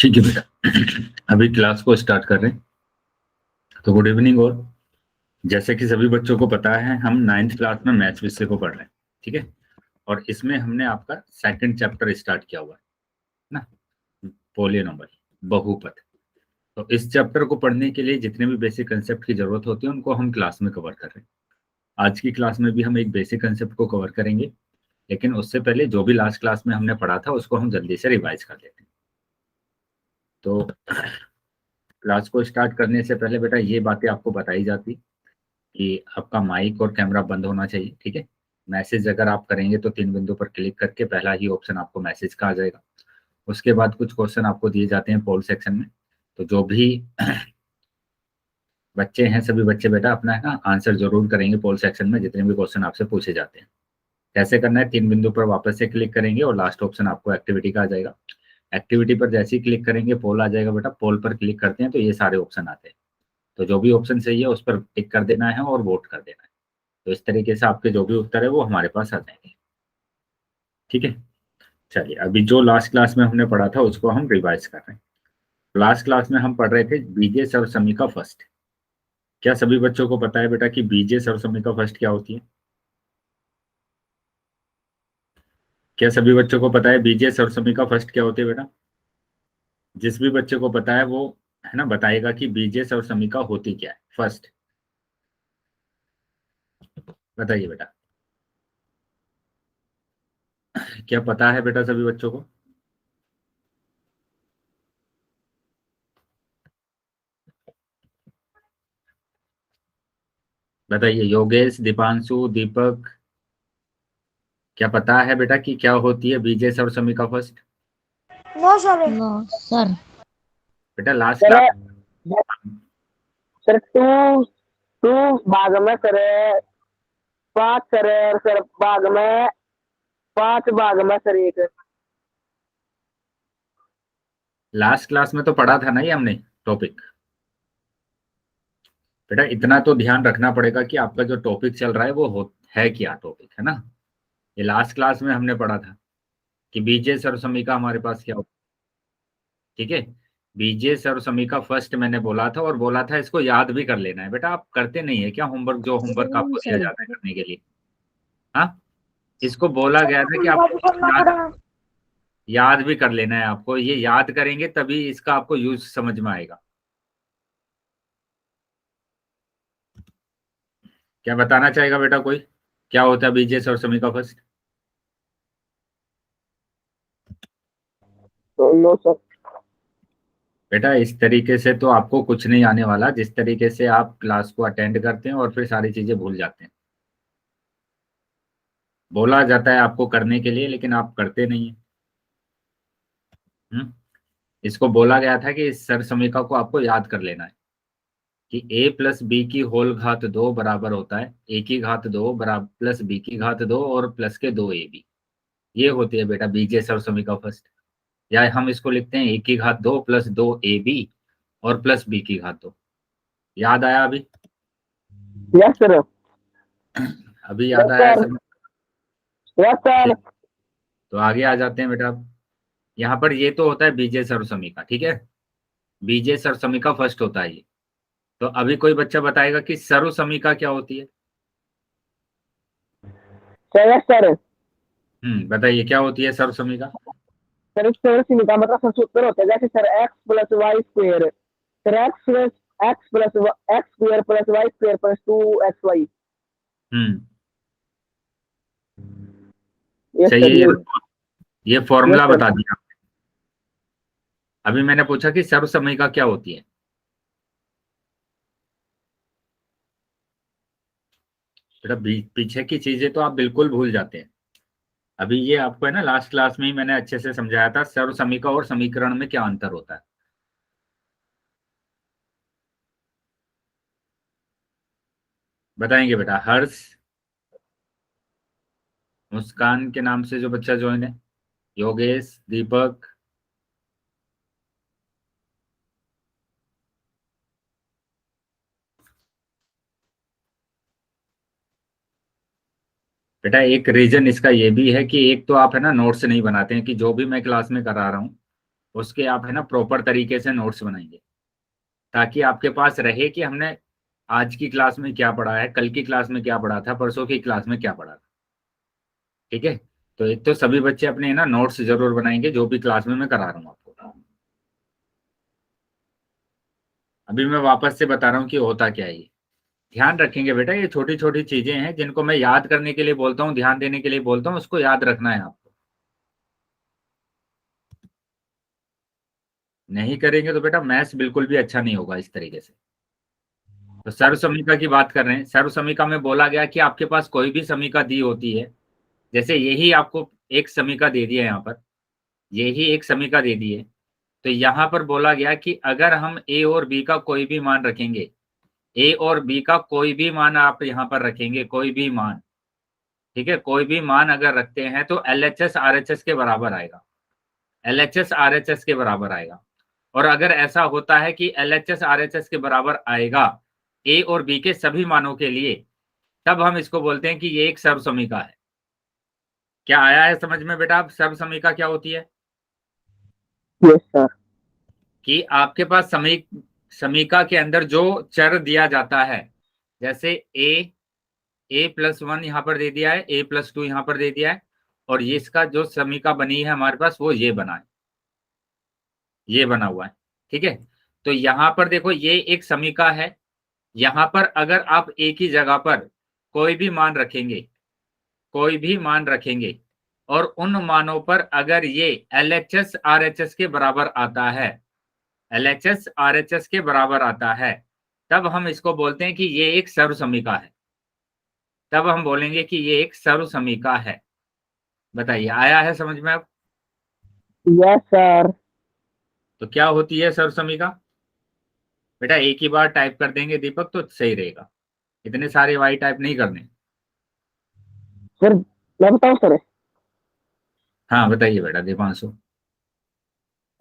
ठीक है बेटा, अभी क्लास को स्टार्ट कर रहे हैं। तो गुड इवनिंग। और जैसे कि सभी बच्चों को पता है, हम 9th क्लास में मैथ्स विषय को पढ़ रहे हैं। ठीक है। और इसमें हमने आपका सेकंड चैप्टर स्टार्ट किया हुआ है ना, पॉलिनॉमियल, बहुपद। तो इस चैप्टर को पढ़ने के लिए जितने भी बेसिक कंसेप्ट की जरूरत होती है उनको हम क्लास में कवर कर रहे हैं। आज की क्लास में भी हम एक बेसिक कंसेप्ट को कवर करेंगे, लेकिन उससे पहले जो भी लास्ट क्लास में हमने पढ़ा था उसको हम जल्दी से रिवाइज कर लेते हैं। तो क्लास को स्टार्ट करने से पहले बेटा ये बातें आपको बताई जाती कि आपका माइक और कैमरा बंद होना चाहिए। ठीक है। मैसेज अगर आप करेंगे तो 3 बिंदु पर क्लिक करके पहला ही ऑप्शन आपको मैसेज का आ जाएगा। उसके बाद कुछ क्वेश्चन आपको दिए जाते हैं पोल सेक्शन में। तो जो भी बच्चे हैं, सभी बच्चे बेटा अपना है ना आंसर जरूर करेंगे पोल सेक्शन में, जितने भी क्वेश्चन आपसे पूछे जाते हैं। कैसे करना है, 3 बिंदु पर वापस से क्लिक करेंगे और लास्ट ऑप्शन आपको एक्टिविटी का आ जाएगा। एक्टिविटी पर जैसे ही क्लिक करेंगे पोल आ जाएगा बेटा। पोल पर क्लिक करते हैं तो ये सारे ऑप्शन आते हैं। तो जो भी ऑप्शन सही है उस पर टिक कर देना है और वोट कर देना है। तो इस तरीके से आपके जो भी उत्तर है वो हमारे पास आ जाएंगे। ठीक है। चलिए, अभी जो लास्ट क्लास में हमने पढ़ा था उसको हम रिवाइज कर रहे हैं। लास्ट क्लास में हम पढ़ रहे थे बीजे सरसमी का फर्स्ट। क्या सभी बच्चों को पता है बेटा कि बीजे सरसमी का फर्स्ट क्या होती है? क्या सभी बच्चों को पता है बीजे सरसमी का फर्स्ट क्या होती है बेटा? जिस भी बच्चे को पता है वो है ना बताएगा कि बीजे सरसमी का होती क्या है फर्स्ट। बताइए बेटा, क्या पता है बेटा सभी बच्चों को? बताइए योगेश, दीपांशु, दीपक, क्या पता है बेटा कि क्या होती है बीजे सरसमी का first? No sir. No sir. बेटा last sir class. Sir two भाग में सर 5 सर और सर भाग में 5 भाग में सर 1। लास्ट क्लास में तो पढ़ा था ना ये हमने टॉपिक। बेटा इतना तो ध्यान रखना पड़ेगा कि आपका जो टॉपिक चल रहा है वो है क्या टॉपिक, है ना। ये लास्ट क्लास में हमने पढ़ा था कि बीजे सरसमी का हमारे पास क्या होता है। ठीक है। बीजे सरसमी का फर्स्ट मैंने बोला था, और बोला था इसको याद भी कर लेना है। बेटा आप करते नहीं है क्या होमवर्क, जो होमवर्क आपको दिया सर जाता है करने के लिए? हाँ, इसको बोला गया था कि आपको करना याद पड़ा। याद भी कर लेना है। आपको ये याद करेंगे तभी इसका आपको यूज समझ में आएगा। क्या बताना चाहेगा बेटा कोई, क्या होता है बीजे सरसमी का फर्स्ट? तो नो सर। बेटा इस तरीके से तो आपको कुछ नहीं आने वाला, जिस तरीके से आप क्लास को अटेंड करते हैं और फिर सारी चीजें भूल जाते हैं। बोला जाता है आपको करने के लिए लेकिन आप करते नहीं है। इसको बोला गया था कि इस सरसमीका को आपको याद कर लेना है कि a प्लस बी की होल घात 2 बराबर होता है a की घात 2 बराबर प्लस b की घात 2 और प्लस के 2ab। ये होती है बेटा बीजे सरसमीका फर्स्ट। या हम इसको लिखते हैं a की घात 2 प्लस 2ab और प्लस b की घात 2। याद आया अभी? Yes sir. अभी याद यस आया सर। सब? Yes sir. ठीक। तो आगे आ जाते हैं बेटा। यहाँ पर ये तो होता है बीजे सरसमीका। ठीक है। बीजे सरसमीका फर्स्ट होता है ये। तो अभी कोई बच्चा बताएगा कि सर्वसमीका क्या होती है? Sir yes sir. बताइए क्या होती है सर्वसमीका? सर सर सीमित का मतलब सूत्र होता है जैसे sir X plus Y square. Sir X square plus Y square plus 2xy। Hmm yes sir चाहिए ये। ये यस फॉर्मूला सर। बता दिया। अभी मैंने पूछा कि सर्वसमीका क्या होती है। बेटा पीछे की चीजें तो आप बिल्कुल भूल जाते हैं। अभी ये आपको है ना लास्ट क्लास में ही मैंने अच्छे से समझाया था सर्वसमीका और समीकरण में क्या अंतर होता है। बताएंगे बेटा? हर्ष, मुस्कान के नाम से जो बच्चा ज्वाइन है, योगेश, दीपक। बेटा एक रीजन इसका ये भी है कि एक तो आप है ना नोट्स नहीं बनाते हैं कि जो भी मैं क्लास में करा रहा हूँ उसके आप है ना प्रॉपर तरीके से नोट्स बनाएंगे, ताकि आपके पास रहे कि हमने आज की क्लास में क्या पढ़ा है, कल की क्लास में क्या पढ़ा था, परसों की क्लास में क्या पढ़ा था। ठीक है, तो एक तो सभी बच्चे अपने ना नोट्स जरूर बनाएंगे जो भी क्लास में मैं करा रहा हूँ आपको। अभी मैं वापस से बता रहा हूँ कि होता क्या है। ध्यान रखेंगे बेटा, ये छोटी छोटी चीजें हैं जिनको मैं याद करने के लिए बोलता हूँ, ध्यान देने के लिए बोलता हूँ, उसको याद रखना है आपको। नहीं करेंगे तो बेटा मैथ्स बिल्कुल भी अच्छा नहीं होगा इस तरीके से। तो सर्व समीका की बात कर रहे हैं। सर्व समीका में बोला गया कि आपके पास कोई भी समीका दी होती है, जैसे यही आपको एक समीका दे दिया है, यहाँ पर यही एक समीका दे दी है, तो यहाँ पर बोला गया कि अगर हम ए और बी का कोई भी मान रखेंगे, ए और बी का कोई भी मान आप यहाँ पर रखेंगे, कोई भी मान, ठीक है, कोई भी मान अगर रखते हैं तो एलएचएस आरएचएस के बराबर आएगा, एलएचएस आरएचएस के बराबर आएगा। और अगर ऐसा होता है कि एलएचएस आरएचएस के बराबर आएगा ए और बी के सभी मानों के लिए, तब हम इसको बोलते हैं कि ये एक सर्व समीका है। क्या आया है समझ में बेटा? अब सर्व समीका क्या होती है? Yes sir. कि आपके पास समीका के अंदर जो चर दिया जाता है, जैसे a+1 यहाँ पर दे दिया है, a+2 यहाँ पर दे दिया है, और ये इसका जो समीका बनी है हमारे पास वो ये बना है, ये बना हुआ है। ठीक है, तो यहाँ पर देखो ये एक समीका है। यहाँ पर अगर आप एक ही जगह पर कोई भी मान रखेंगे, कोई भी मान रखेंगे, और उन मानों पर अगर ये एलएचएस आरएचएस के बराबर आता है, एलएचएस आरएचएस के बराबर आता है, तब हम इसको बोलते हैं कि ये एक सर्व समीका है। तब हम बोलेंगे कि ये एक सर्व समीका है। बताइए आया है समझ में अब? Yes sir. तो क्या होती है सर्व समीका? बेटा एक ही बार टाइप कर देंगे दीपक तो सही रहेगा, इतने सारे वाई टाइप नहीं करने। सर मैं बताऊं सर? हाँ बताइए बेटा दीपांशु।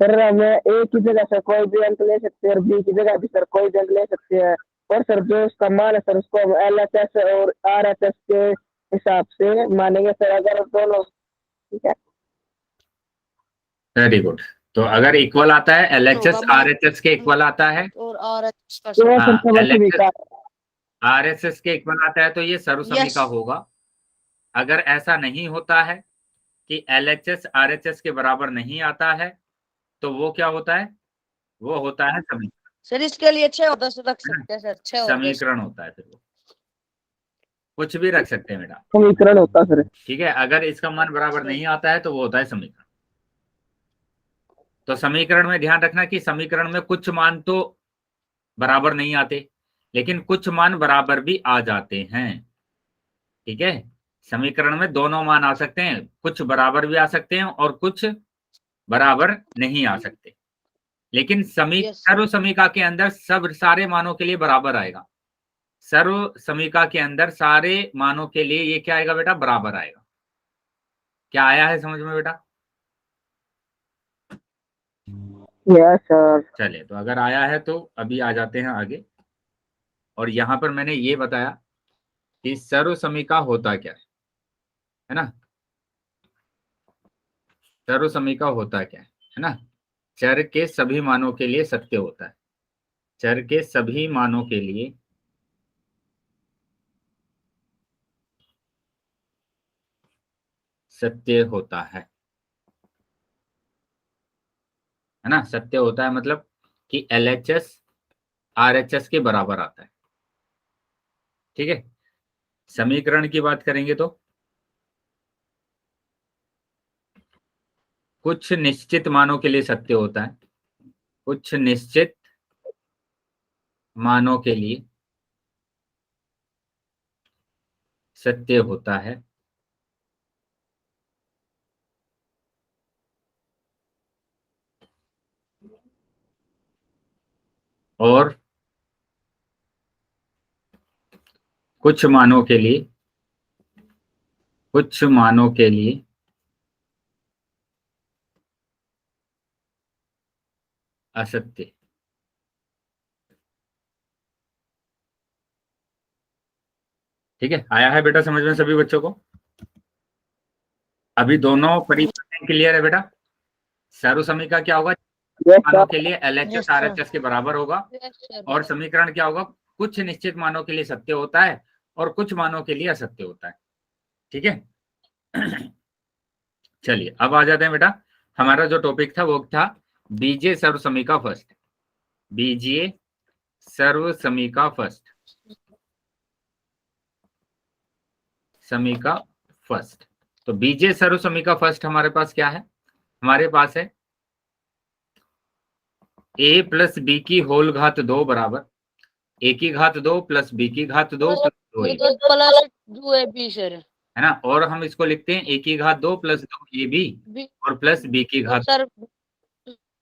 सर हमें ए की जगह से कोई भी अंक ले सकते हैं और बी की जगह भी सर कोई भी अंक ले सकते हैं। और सर जो उसका मान है सर उसको हम एल एच एस और आर एच एस के हिसाब से मानेंगे सर, अगर दोनों। ठीक है। Very good. तो अगर इक्वल आता है एलएचएस होगा आरएचएस के इक्वल आता है, और RHS का तो सर हाँ समझ भी एलएचएस का। आरएचएस के इक्वल आता है तो ये सर्व यस समीका होगा। अगर ऐसा नहीं होता है कि एलएचएस आरएचएस के बराबर नहीं आता है, तो वो क्या होता है? वो होता है समीकरण, सर, इसके लिए 6 और 10 रख है ना? सकते हैं सर, 6 और 10। समीकरण होता है, फिर वो कुछ भी रख सकते हैं बेटा। समीकरण होता सर। ठीक है, अगर इसका मान बराबर नहीं आता है तो वो होता है समीकरण। तो समीकरण में ध्यान रखना कि समीकरण में कुछ मान तो बराबर नहीं आते, लेकिन कुछ मान बराबर भी आ जाते हैं। ठीक है, समीकरण में दोनों मान आ सकते हैं, कुछ बराबर भी आ सकते हैं और कुछ बराबर नहीं आ सकते, लेकिन यस सर्व समीका के अंदर सब सारे मानों के लिए बराबर आएगा। सर्व समीका के अंदर सारे मानों के लिए ये क्या आएगा बेटा? बराबर आएगा। क्या आया है समझ में बेटा? Yes sir. चलिए, तो अगर आया है तो अभी आ जाते हैं आगे। और यहां पर मैंने ये बताया कि सर्व समीका होता क्या है ना? सर्व समीका होता क्या है ना? चर के सभी मानों के लिए सत्य होता है, चर के सभी मानों के लिए सत्य होता है ना? सत्य होता है मतलब कि एलएचएस आरएचएस के बराबर आता है। ठीक है, समीकरण की बात करेंगे तो कुछ निश्चित मानों के लिए सत्य होता है, कुछ निश्चित मानों के लिए सत्य होता है, और कुछ मानों के लिए, कुछ मानों के लिए असत्य। ठीक है, आया है बेटा समझ में सभी बच्चों को? अभी दोनों परिभाषाएं क्लियर है बेटा? सर्व समीका क्या होगा, यस मानों सर। के लिए LHS Yes, sir. RHS के बराबर होगा, Yes, sir. और समीकरण क्या होगा, कुछ निश्चित मानों के लिए सत्य होता है और कुछ मानों के लिए असत्य होता है। ठीक है। चलिए अब आ जाते हैं बेटा, हमारा जो टॉपिक था वो था बीजीय सर्व समीका फर्स्ट, बीजीय सर्व समीका फर्स्ट, समीका फर्स्ट। तो बीजीय सर्व समीका फर्स्ट हमारे पास क्या है, हमारे पास है a प्लस बी की होल घात 2 बराबर a की घात 2 प्लस b की घात 2 प्लस 2a, तो प्लस 2ab सर, है ना। और हम इसको लिखते हैं a की घात 2 प्लस 2ab बी और प्लस b की घात, सर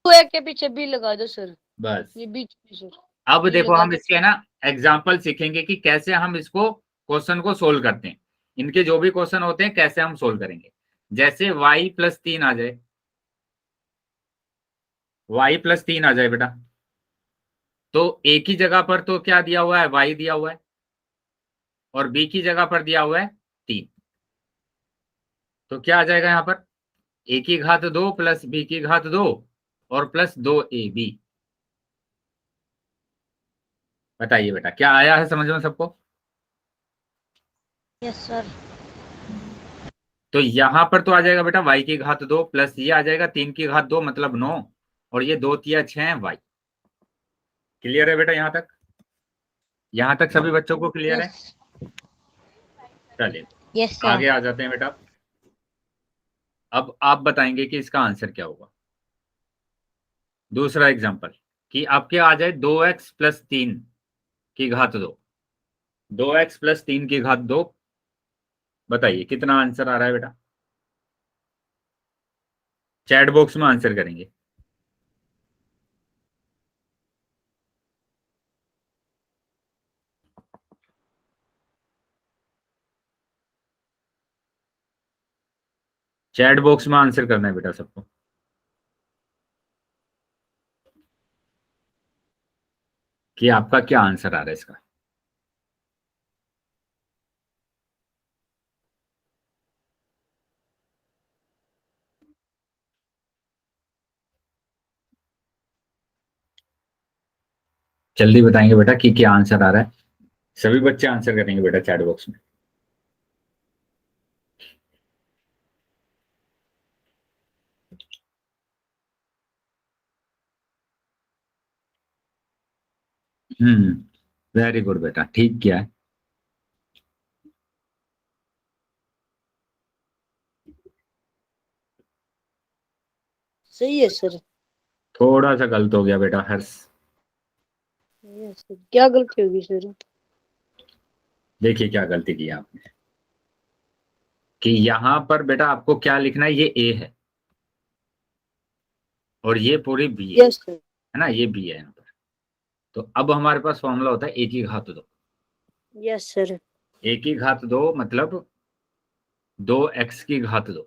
2a के पीछे b लगा दो सर, बस। ये बीच में सर, अब ये देखो लगा हम दो। इसके ना एग्जाम्पल सीखेंगे कि कैसे हम इसको क्वेश्चन को सोल्व करते हैं, इनके जो भी क्वेश्चन होते हैं कैसे हम सोल्व करेंगे। जैसे y प्लस 3 आ जाए, y प्लस 3 आ जाए बेटा, तो a की जगह पर तो क्या दिया हुआ है, y दिया हुआ है, और b की जगह पर दिया हुआ है 3। तो क्या आ जाएगा यहाँ पर, a की घात 2 प्लस b की घात 2 और प्लस 2ab। बताइए बेटा क्या आया है समझ में सबको। यस सर, तो यहां पर तो आ जाएगा बेटा y की घात 2 प्लस ये आ जाएगा 3 की घात 2 मतलब 9, और ये 2 तिया 6 है y। क्लियर है बेटा यहाँ तक, यहाँ तक सभी बच्चों को क्लियर है। यस चलिए यस आगे सर, आ जाते हैं बेटा, अब आप बताएंगे कि इसका आंसर क्या होगा। दूसरा एग्जांपल कि आपके आ जाए 2x प्लस 3 की घात 2, 2x प्लस 3 की घात 2, बताइए कितना आंसर आ रहा है बेटा, चैट बॉक्स में आंसर करेंगे। चैट बॉक्स में आंसर करना है बेटा सबको। कि आपका क्या आंसर आ रहा है इसका। जल्दी बताएंगे बेटा कि क्या आंसर आ रहा है, सभी बच्चे आंसर करेंगे बेटा चैट बॉक्स में। वेरी गुड बेटा, ठीक किया है। सही है सर। थोड़ा सा गलत हो गया बेटा हर्ष, यस सर, क्या गलती होगी सर। देखिए क्या गलती की आपने, कि यहां पर बेटा आपको क्या लिखना है, ये a है और ये पूरी b यस सर, है ना, ये b है यहाँ पर। तो अब हमारे पास फॉर्मूला होता है a की घात 2, यस सर, a की घात 2 मतलब 2x की घात 2,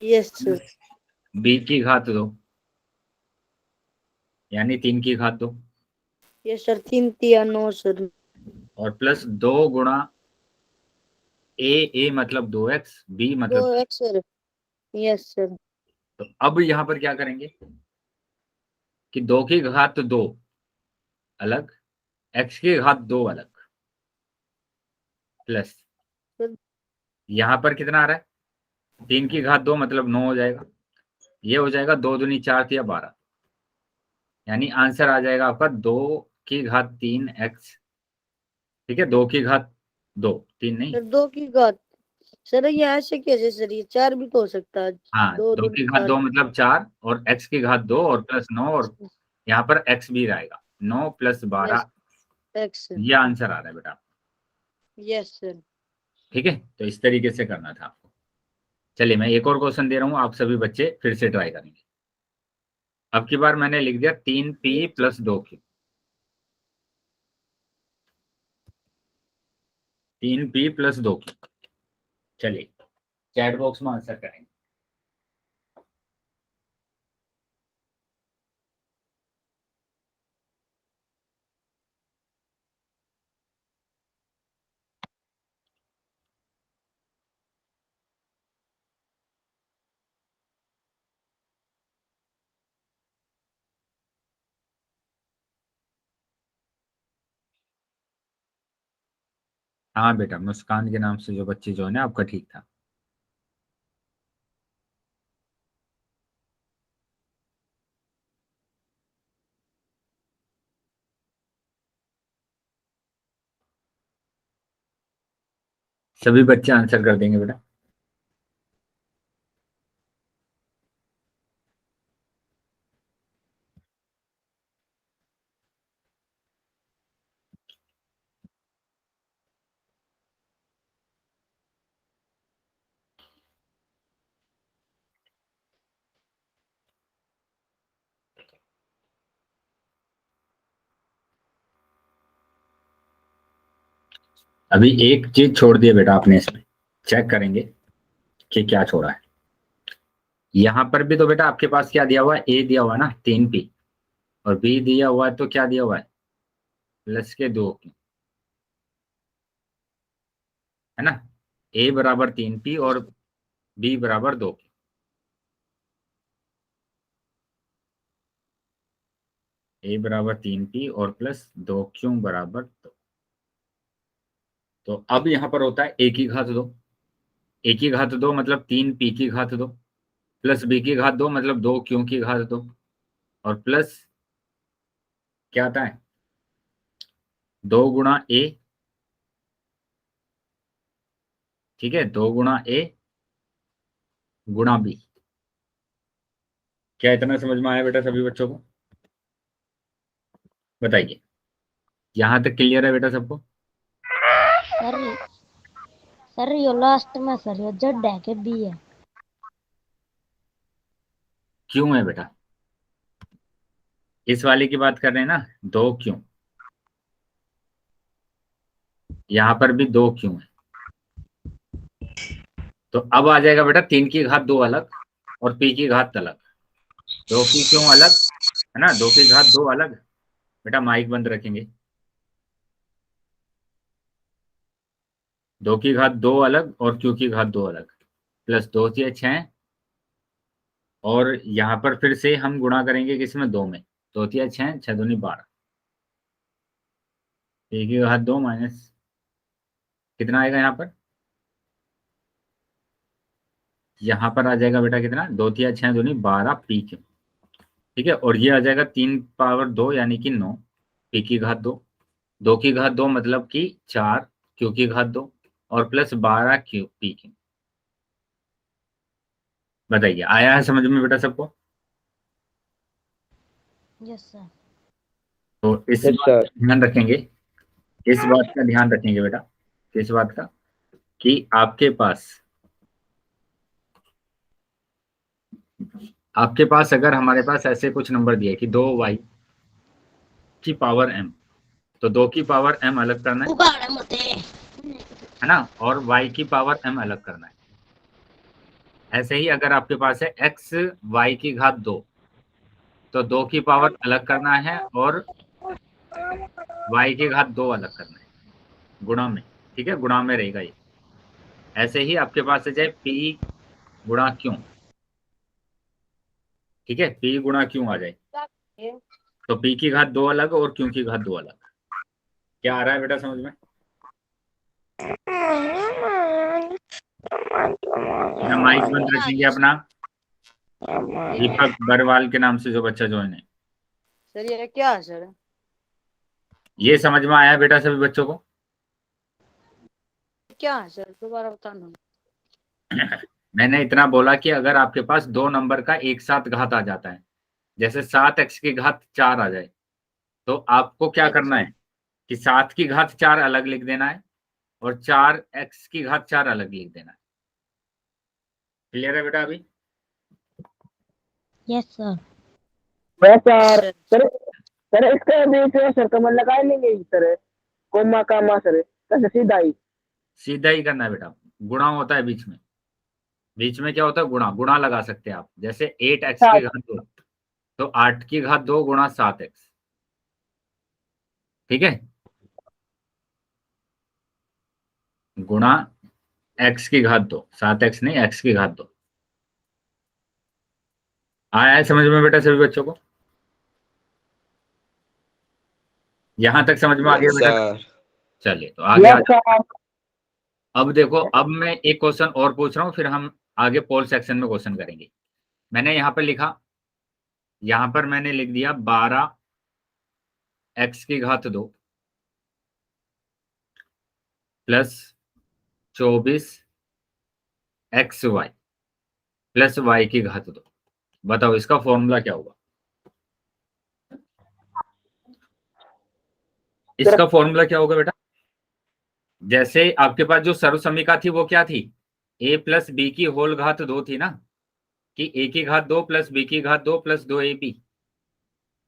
यस सर, b की घात 2 यानी 3 की घात 2, यस सर, 3 तिया 9 सर, और प्लस 2 गुणा a मतलब 2x, b मतलब 2x सर, यस सर, तो अब यहां पर क्या करेंगे कि 2 की घात 2 अलग, x की घात 2 अलग, प्लस सर, यहां पर कितना आ रहा है, 3 की घात 2 मतलब 9 हो जाएगा, ये हो जाएगा 2 दूनी 4 या 12, यानी आंसर आ जाएगा आपका 2 की घात 3x। ठीक है, 2 की घात 2, 3 नहीं, सर 2 की घात, सर ये ऐसे कैसे सर, ये 4 भी तो हो सकता है, हाँ 2 2 2 की घात 2 4। मतलब 4 और x की घात 2 और प्लस 9, और यहाँ पर x भी रहेगा 9 प्लस 12, यस x सर, ये आंसर आ रहा है बेटा। यस सर, ठीक है, तो इस तरीके से करना था आपको। चलिए मैं एक और क्वेश्चन दे रहा हूँ, आप सभी बच्चे फिर से ट्राई करेंगे। अब की बार मैंने लिख दिया 3p plus 2q, 3p plus 2q। चलिए चैट बॉक्स में आंसर करेंगे। हाँ बेटा, मुस्कान के नाम से जो बच्चे जो है ना, आपका ठीक था। सभी बच्चे आंसर कर देंगे बेटा। अभी एक चीज छोड़ दिया बेटा आपने, इसमें चेक करेंगे कि क्या छोड़ा है। यहां पर भी तो बेटा आपके पास क्या दिया हुआ है, ए दिया हुआ है ना 3p, और बी दिया हुआ है तो क्या दिया हुआ है, प्लस के 2q, है ना। ए बराबर 3p और बी बराबर 2q। ए बराबर 3p और प्लस 2q बराबर 2। तो अब यहां पर होता है ए की घात 2, ए की घात 2 मतलब 3p की घात 2, प्लस बी की घात 2 मतलब 2q की घात 2, और प्लस क्या आता है, 2 गुणा ए, ठीक है, 2 गुणा ए गुणा बी। क्या इतना समझ में आया बेटा सभी बच्चों को? बताइए, यहां तक क्लियर है बेटा सबको? सर सर यो लास्ट में सर यो जड है के बी है? क्यों है बेटा? इस वाले की बात कर रहे हैं ना, 2q। यहां पर भी 2q है, तो अब आ जाएगा बेटा 3 की घात 2 अलग और p की घात अलग। 2 की क्यों अलग, है ना, 2 की घात 2 अलग। बेटा माइक बंद रखेंगे। 2 की घात 2 अलग और q की घात 2 अलग, प्लस 2 से 6, और यहां पर फिर से हम गुणा करेंगे किसमें, 2 में। 2 तिया 6, 6 दूनी 12, p की घात 2 माइनस कितना आएगा यहाँ पर, यहाँ पर आ जाएगा बेटा कितना, 2 तिया 6 दूनी 12 p, ठीक है। और ये आ जाएगा 3 पावर 2 यानी कि 9, p की घात 2, 2 की घात 2 मतलब कि 4, q की घात 2, और प्लस 12 p। बताइए आया है समझ में बेटा सबको? Yes sir. तो इस Yes, बात sir. का ध्यान रखेंगे, इस बात का ध्यान रखेंगे बेटा, किस बात का, कि आपके पास अगर हमारे पास ऐसे कुछ नंबर दिए कि 2y की पावर m, तो 2 की पावर m अलग करना है ना, और y की पावर m अलग करना है। ऐसे ही अगर आपके पास है x y की घात 2, तो 2 की पावर अलग करना है और y की घात 2 अलग करना है, गुणा में, ठीक है, गुणा में रहेगा ये। ऐसे ही आपके पास है चाहे p गुणा क्यों, ठीक है, p गुणा क्यों आ जाए, तो p की घात 2 अलग और q की घात 2 अलग। क्या आ रहा है बेटा समझ में? माइक बंद रखेंगे अपना। दीपक बरवाल के नाम से जो बच्चा ज्वाइन है, सर ये क्या है सर? ये समझ में आया बेटा सभी बच्चों को? क्या है सर, दोबारा बताना। मैंने इतना बोला कि अगर आपके पास 2 नंबर का एक साथ घात आ जाता है, जैसे 7x की घात 4 आ जाए, तो आपको क्या करना है कि 7 की घात 4 अलग लिख देना है और 4x की घात 4 अलग लिख देना है। क्लियर है बेटा अभी? Yes sir. Yes, sir. Sir sir इसके बीच में सर कमल लगा लेंगे सर, कोमा कामा सर, कैसे सीधा ही? सीधा ही करना है बेटा, गुणा होता है बीच में, बीच में क्या होता है, गुणा, गुणा लगा सकते हैं आप, जैसे 8x की घात 2, तो 8 की घात 2 गुणा 7x, ठीक है, गुणा x की घात 2, 7x नहीं, x की घात 2। आया है समझ में बेटा सभी बच्चों को? यहां तक समझ में आ गया बेटा? चलिए तो आगे Yes, sir. अब देखो, अब मैं एक क्वेश्चन और पूछ रहा हूँ, फिर हम आगे पोल सेक्शन में क्वेश्चन करेंगे। मैंने यहाँ पर लिखा, यहाँ पर मैंने लिख दिया 12x² plus 24xy plus y²। बताओ इसका फॉर्मूला क्या होगा? इसका फॉर्मूला क्या होगा बेटा? जैसे आपके पास जो सर्वसमीका थी वो क्या थी? a+b² थी ना, कि a² plus b² plus 2ab।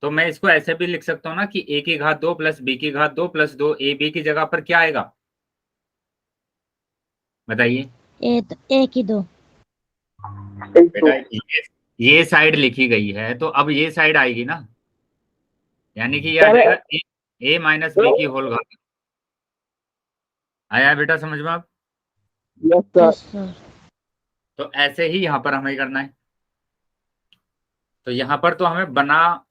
तो मैं इसको ऐसे भी लिख सकता हूँ ना कि a² plus b² plus 2ab की जगह पर क्या आएगा? बताइए एक ही दो। बेटा। ये साइड लिखी गई है तो अब ये साइड आएगी ना, यानी कि ये आ सर जाएगा a-b²। आया बेटा समझ में आप? Yes sir. Yes sir. तो ऐसे ही यहाँ पर हमें करना है। तो यहाँ पर तो हमें बनाया,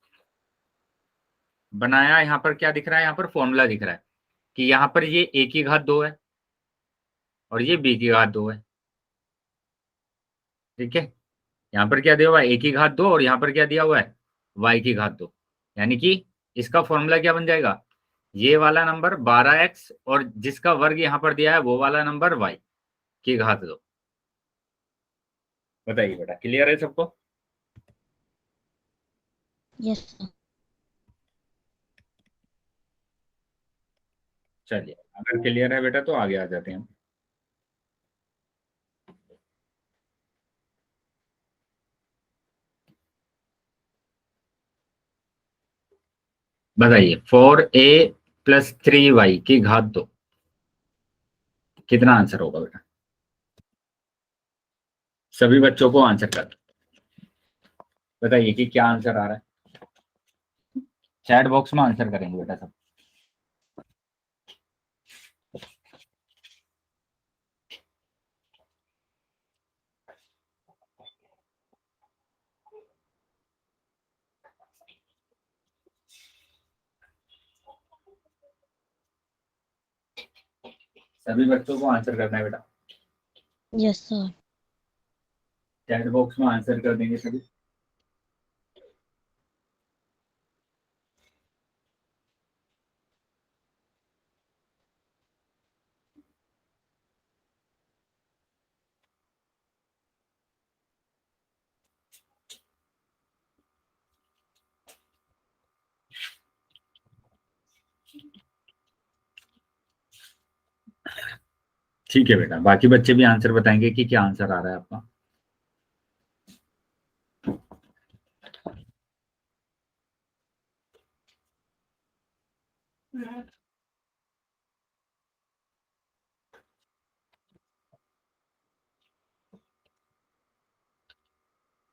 यहाँ पर क्या दिख रहा है? यहाँ पर फॉर्मूला दिख रहा है कि यहाँ पर ये a² है और ये b² है। ठीक है, यहाँ पर क्या दिया हुआ है? a² और यहाँ पर क्या दिया हुआ है? y²। यानी कि इसका फॉर्मूला क्या बन जाएगा? ये वाला नंबर 12x और जिसका वर्ग यहाँ पर दिया है वो वाला नंबर y²। बताइए बेटा, क्लियर है सबको? Yes sir. चलिए, अगर क्लियर है बेटा तो आगे आ जाते हैं हम। बताइए 4a+3y² कितना आंसर होगा बेटा? सभी बच्चों को आंसर कर बताइए कि क्या आंसर आ रहा है। चैट बॉक्स में आंसर करेंगे बेटा सब। सभी बच्चों को आंसर करना है बेटा। Yes sir. चैट बॉक्स में आंसर कर देंगे सभी। ठीक है बेटा, बाकी बच्चे भी आंसर बताएंगे कि क्या आंसर आ रहा है आपका।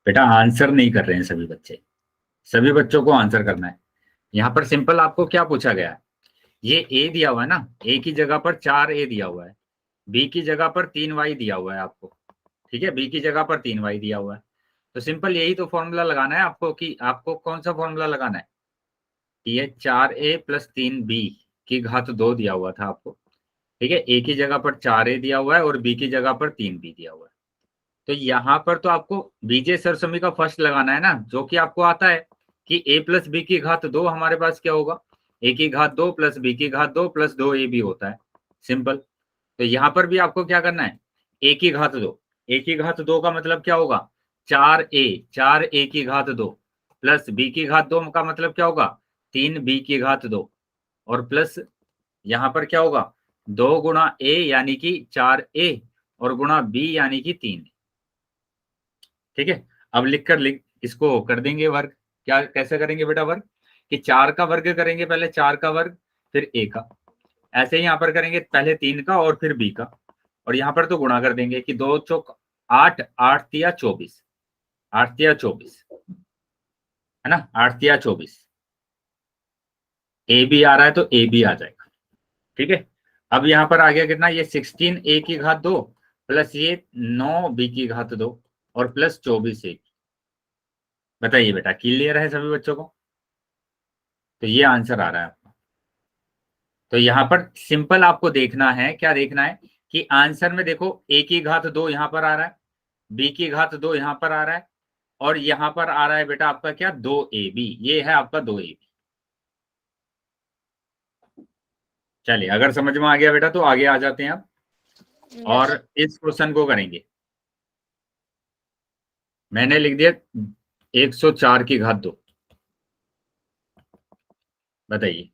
बेटा आंसर नहीं कर रहे हैं सभी बच्चे, सभी बच्चों को आंसर करना है। यहाँ पर सिंपल आपको क्या पूछा गया है? ये a दिया हुआ है ना, a की जगह पर 4a दिया हुआ है, b की जगह पर 3y दिया हुआ है आपको। ठीक है, b की जगह पर 3y दिया हुआ है। तो सिंपल यही तो फॉर्मूला लगाना है आपको, कि आपको कौन सा फॉर्मूला लगाना है? ये 4a प्लस 3b² दिया हुआ था आपको। ठीक है, a की जगह पर 4a दिया हुआ है और b की जगह पर 3b दिया हुआ है। तो यहाँ पर तो आपको बीजे सरसमी का फर्स्ट लगाना है ना, जो कि आपको आता है कि a प्लस b² हमारे पास क्या होगा? a² plus b² plus 2ab होता है। सिंपल। तो यहाँ पर भी आपको क्या करना है? a² a² का मतलब क्या होगा? 4a की घात 2 प्लस b² का मतलब क्या होगा? 3b² और प्लस यहाँ पर क्या होगा? 2 गुणा a यानी कि 4a और गुणा b यानी कि 3। ठीक है, अब लिख इसको कर देंगे वर्ग। क्या कैसे करेंगे बेटा वर्ग? कि 4 का वर्ग करेंगे, पहले 4 का वर्ग फिर a का। ऐसे ही यहाँ पर करेंगे, पहले 3 का और फिर b का। और यहाँ पर तो गुणा कर देंगे कि 2 चौक 8, 8 तिया 24, 8 तिया 24 है ना, 8 तिया 24। ए भी आ रहा है तो ए भी आ जाएगा। ठीक है, अब यहाँ पर आ गया कितना? ये 16a की घात 2 प्लस ये 9b की घात 2 और प्लस 24a। बताइए बेटा, क्लियर है सभी बच्चों को? तो ये आंसर आ रहा है आपका। तो यहाँ पर सिंपल आपको देखना है, क्या देखना है? कि आंसर में देखो a की घात 2 यहां पर आ रहा है, b की घात 2 यहां पर आ रहा है, और यहां पर आ रहा है बेटा आपका क्या 2ab, ये है आपका 2ab। चलिए अगर समझ में आ गया बेटा तो आगे आ जाते हैं अब और इस क्वेश्चन को करेंगे। मैंने लिख दिया 104 की घात 2, बताइए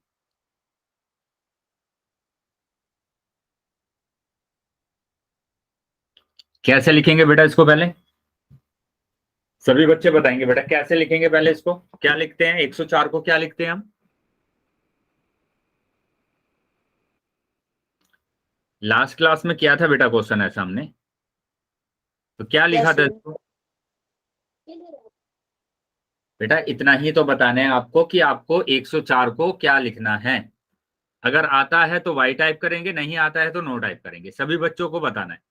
कैसे लिखेंगे बेटा इसको, पहले सभी बच्चे बताएंगे बेटा कैसे लिखेंगे, पहले इसको क्या लिखते हैं, 104 को क्या लिखते हैं हम। लास्ट क्लास में किया था बेटा क्वेश्चन ऐसा हमने, तो क्या लिखा था कैसे? इसको बेटा, इतना ही तो बताना है आपको कि आपको 104 को क्या लिखना है। अगर आता है तो वाई टाइप करेंगे, नहीं आता है तो नो टाइप करेंगे, सभी बच्चों को बताना है।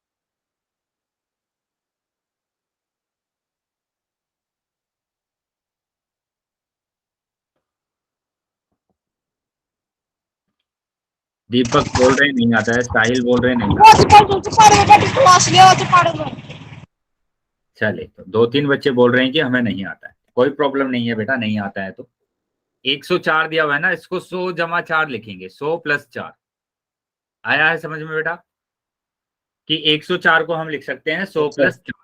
दीपक बोल रहे हैं नहीं आता है, साहिल बोल रहे हैं नहीं आता है। चले तो 2-3 बच्चे बोल रहे हैं कि हमें नहीं आता है, कोई प्रॉब्लम नहीं है बेटा, नहीं आता है तो 104 दिया हुआ है ना, इसको 100 जमा 4 लिखेंगे, 100 प्लस 4। आया है समझ में बेटा कि 104 को हम लिख सकते हैं 100 प्लस 4।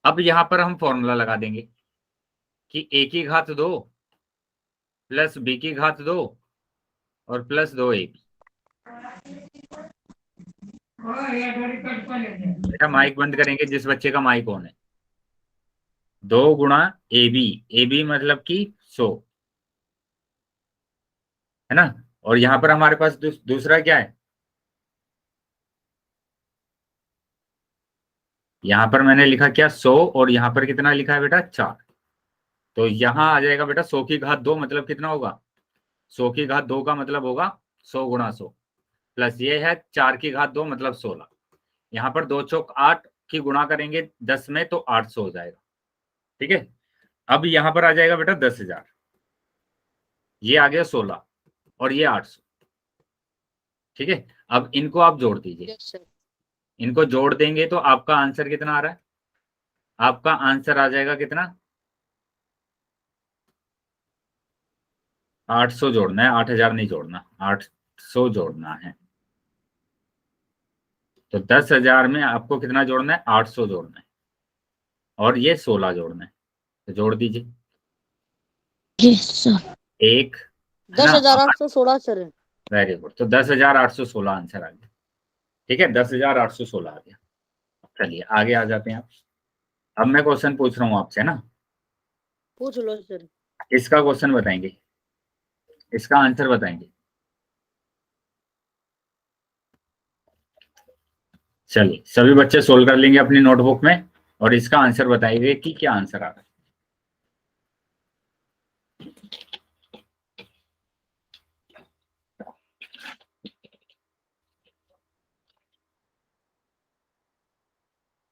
अब यहां पर हम फॉर्मूला लगा देंगे कि a की घात 2 प्लस b की घात 2 और प्लस 2ab। बेटा माइक बंद करेंगे जिस बच्चे का माइक ऑन है। 2 गुणा ab मतलब कि 100 है ना, और यहां पर हमारे पास दूसरा क्या है, यहां पर मैंने लिखा क्या 100 और यहां पर कितना लिखा है बेटा 4। तो यहां आ जाएगा बेटा 100 की घात 2 मतलब कितना होगा, 100 की घात 2 का मतलब होगा 100 गुणा 100 प्लस ये है 4 की घात 2 मतलब 16। यहाँ पर 2 चौक 8 की गुणा करेंगे 10 में तो 800 हो जाएगा। ठीक है, अब यहाँ पर आ जाएगा बेटा 10,000, ये आ गया 16 और ये 800। ठीक है, अब इनको आप जोड़ दीजिए, यस सर। इनको जोड़ देंगे तो आपका आंसर कितना आ रहा है, आपका आंसर आ जाएगा कितना 800 जोड़ना है, 8,000 नहीं जोड़ना, 800 जोड़ना है। तो 10,000 में आपको कितना जोड़ना है, 800 जोड़ना है और ये 16 जोड़ना है, तो जोड़ दीजिए एक, है ना। 10,816 सर। वेरी गुड, तो 10,816 आंसर आ गया। ठीक है, 10,816 आ गया। चलिए आगे आ जाते हैं आप। अब मैं क्वेश्चन पूछ रहा हूँ आपसे ना, पूछ लो सर। इसका क्वेश्चन बताएंगे, इसका आंसर बताएंगे। चलिए सभी बच्चे सोल्व कर लेंगे अपनी नोटबुक में और इसका आंसर बताएंगे कि क्या आंसर आ रहा है।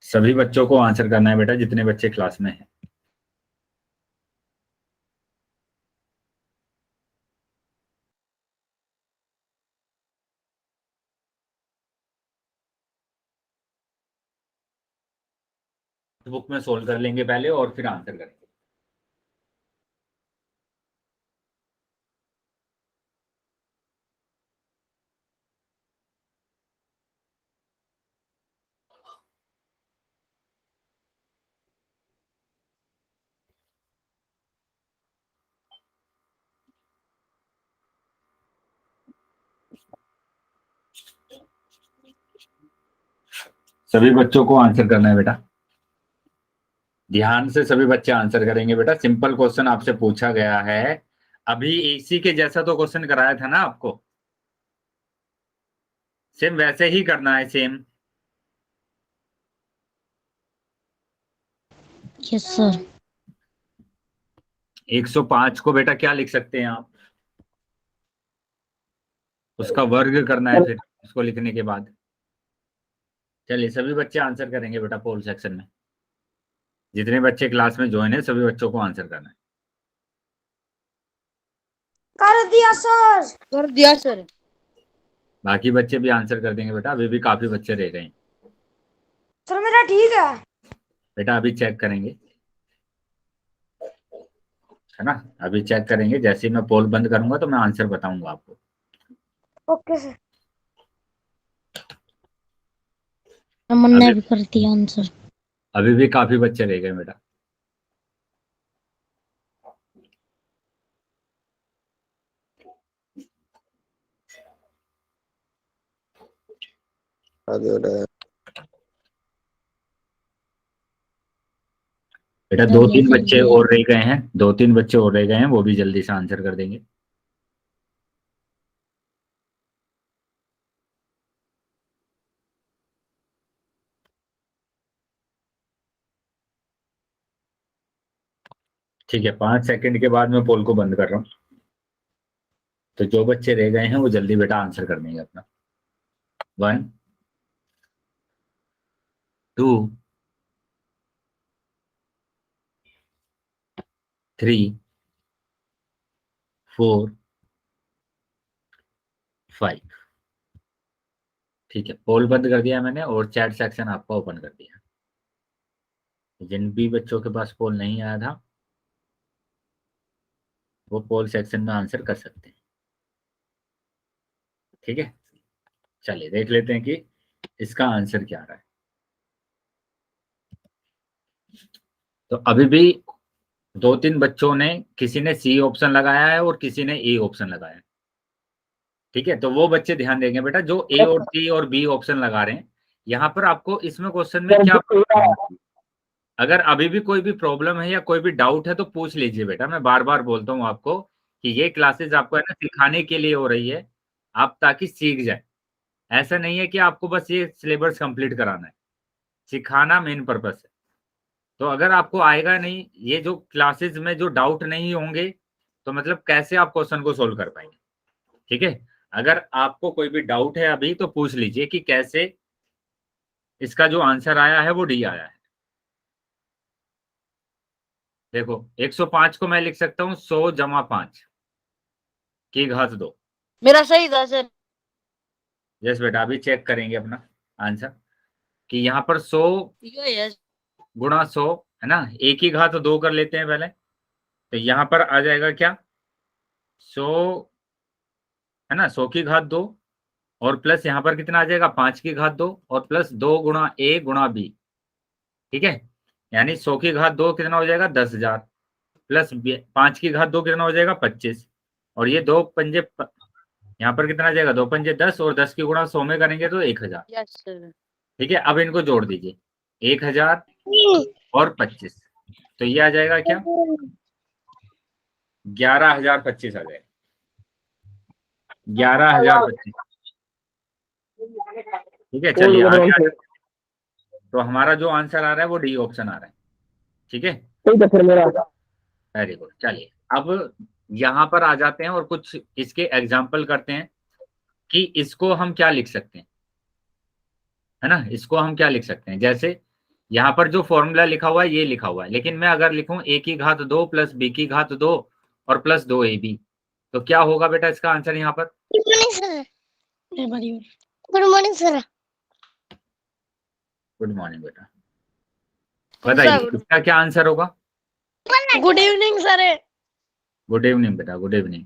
सभी बच्चों को आंसर करना है बेटा, जितने बच्चे क्लास में हैं। बुक में सोल्व कर लेंगे पहले और फिर आंसर करेंगे। सभी बच्चों को आंसर करना है बेटा, ध्यान से सभी बच्चे आंसर करेंगे बेटा। सिंपल क्वेश्चन आपसे पूछा गया है, अभी इसी के जैसा तो क्वेश्चन कराया था ना आपको, सेम वैसे ही करना है, सेम। Yes sir. 105 को बेटा क्या लिख सकते हैं आप, उसका वर्ग करना है फिर उसको लिखने के बाद। चलिए सभी बच्चे आंसर करेंगे बेटा पोल सेक्शन में, जितने बच्चे क्लास में ज्वाइन है सभी बच्चों को आंसर करना है। कर दिया सर। कर दिया सर। बाकी बच्चे भी आंसर कर देंगे बेटा, अभी भी काफी बच्चे रह गए हैं। सर मेरा ठीक है। बेटा अभी चेक करेंगे, है ना, अभी चेक करेंगे। जैसे ही मैं पोल बंद करूंगा तो मैं आंसर बताऊंगा आपको। Okay sir. अमन ने अभी भी कर दिया आंसर। अभी भी काफी बच्चे रह गए बेटा। बेटा दो जल्दी तीन बच्चे जल्दी। और रह गए हैं, 2-3 बच्चे और रह गए हैं, वो भी जल्दी से आंसर कर देंगे। ठीक है, 5 सेकंड के बाद मैं पोल को बंद कर रहा हूँ। तो जो बच्चे रह गए हैं वो जल्दी बेटा आंसर कर देंगे अपना। 1 2 3 4 5। ठीक है, पोल बंद कर दिया मैंने और चैट सेक्शन आपका ओपन कर दिया। जिन भी बच्चों के पास पोल नहीं आया था वो पोल सेक्शन में आंसर कर सकते हैं। ठीक है, चलिए देख लेते हैं कि इसका आंसर क्या आ रहा है। तो अभी भी 2-3 बच्चों ने, किसी ने सी ऑप्शन लगाया है और किसी ने ए ऑप्शन लगाया है। ठीक है, तो वो बच्चे ध्यान देंगे बेटा जो ए और सी और बी ऑप्शन लगा रहे हैं। यहाँ पर आपको इसमें क्वेश्चन में क्या अगर अभी भी कोई भी प्रॉब्लम है या कोई भी डाउट है तो पूछ लीजिए बेटा। मैं बार बार बोलता हूँ आपको कि ये क्लासेस आपको है ना सिखाने के लिए हो रही है, आप ताकि सीख जाए। ऐसा नहीं है कि आपको बस ये सिलेबस कंप्लीट कराना है, सिखाना मेन पर्पस है। तो अगर आपको आएगा नहीं, ये जो क्लासेस में जो डाउट नहीं होंगे तो मतलब कैसे आप क्वेश्चन को सोल्व कर पाएंगे। ठीक है, अगर आपको कोई भी डाउट है अभी तो पूछ लीजिए कि कैसे इसका जो आंसर आया है वो डी आया है। देखो 105 को मैं लिख सकता हूँ 100 जमा 5 की घात 2। मेरा सही था सर। यस बेटा, अभी चेक करेंगे अपना आंसर कि यहाँ पर 100 यस गुणा 100 है ना, एक ही घात 2 कर लेते हैं पहले। तो यहाँ पर आ जाएगा क्या 100 है ना, 100 की घात 2 और प्लस यहाँ पर कितना आ जाएगा 5 की घात 2 और प्लस 2 गुणा ए गुणा बी। ठीक है, यानी 100 की घात 2 कितना हो जाएगा 10,000 प्लस 5 की घात 2 कितना हो जाएगा 25 और ये 2 पंजे यहाँ पर कितना आ जाएगा 2 पंजे 10 और 10 की गुणा 100 में करेंगे तो 1,000। Yes sir. ठीक है, अब इनको जोड़ दीजिए 1,000 और 25 तो ये आ जाएगा क्या 11,025 आ जाएगा 11,025। ठीक है, चलिए आगे आ जाते हैं। तो हमारा जो आंसर आ रहा है वो डी ऑप्शन आ रहा है। ठीक है, ठीक है फिर मेरा वेरी गुड। चलिए अब यहाँ पर आ जाते हैं और कुछ इसके एग्जाम्पल करते हैं कि इसको हम क्या लिख सकते हैं, है ना, इसको हम क्या लिख सकते हैं। जैसे यहाँ पर जो फॉर्मूला लिखा हुआ है ये लिखा हुआ है, लेकिन मैं अगर लिखूं ए की घात 2 प्लस बी की घात 2 और प्लस 2 ए बी तो क्या होगा बेटा इसका आंसर यहाँ पर। Good morning sir. Good morning sir. Good morning बेटा, बताइए इसका क्या आंसर होगा। Good evening sir. Good evening बेटा, गुड इवनिंग।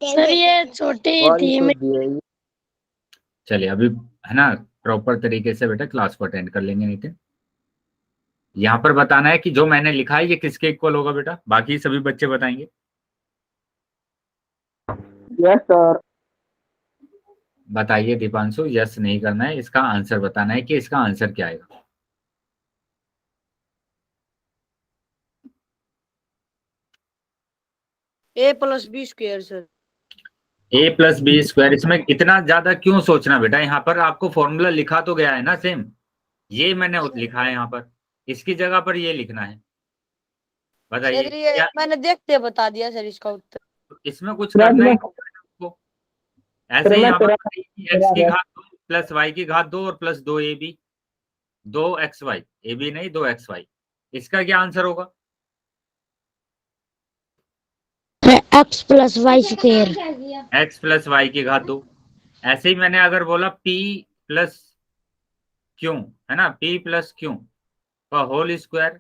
सर ये छोटी थी। चलिए अभी है ना प्रॉपर तरीके से बेटा क्लास को अटेंड कर लेंगे नितिन। यहाँ पर बताना है कि जो मैंने लिखा है ये किसके इक्वल होगा बेटा, बाकी सभी बच्चे बताएंगे। Yes sir. बताइए दीपांशु, यस नहीं करना है, इसका आंसर बताना है कि इसका आंसर क्या आएगा। ए प्लस बी स्क्वायर सर। ए प्लस बी स्क्वायर, इसमें इतना ज्यादा क्यों सोचना बेटा, यहाँ पर आपको फॉर्मूला लिखा तो गया है ना सेम, ये मैंने लिखा है यहाँ पर, इसकी जगह पर ये लिखना है। बताइए सर ये मैंने देखते बता दिया सर इसका उत्तर। इसमें कुछ करना है आपको। ऐसे ही यहाँ पर एक्स की घात 2 प्लस वाई की घात 2 और plus 2 A B 2xy, A B नहीं 2xy, इसका क्या आंसर होगा। X plus Y square. X plus Y की घात 2 ऐसे ही मैंने अगर बोला p प्लस क्यू, है ना, p प्लस क्यू का होल स्क्वायर,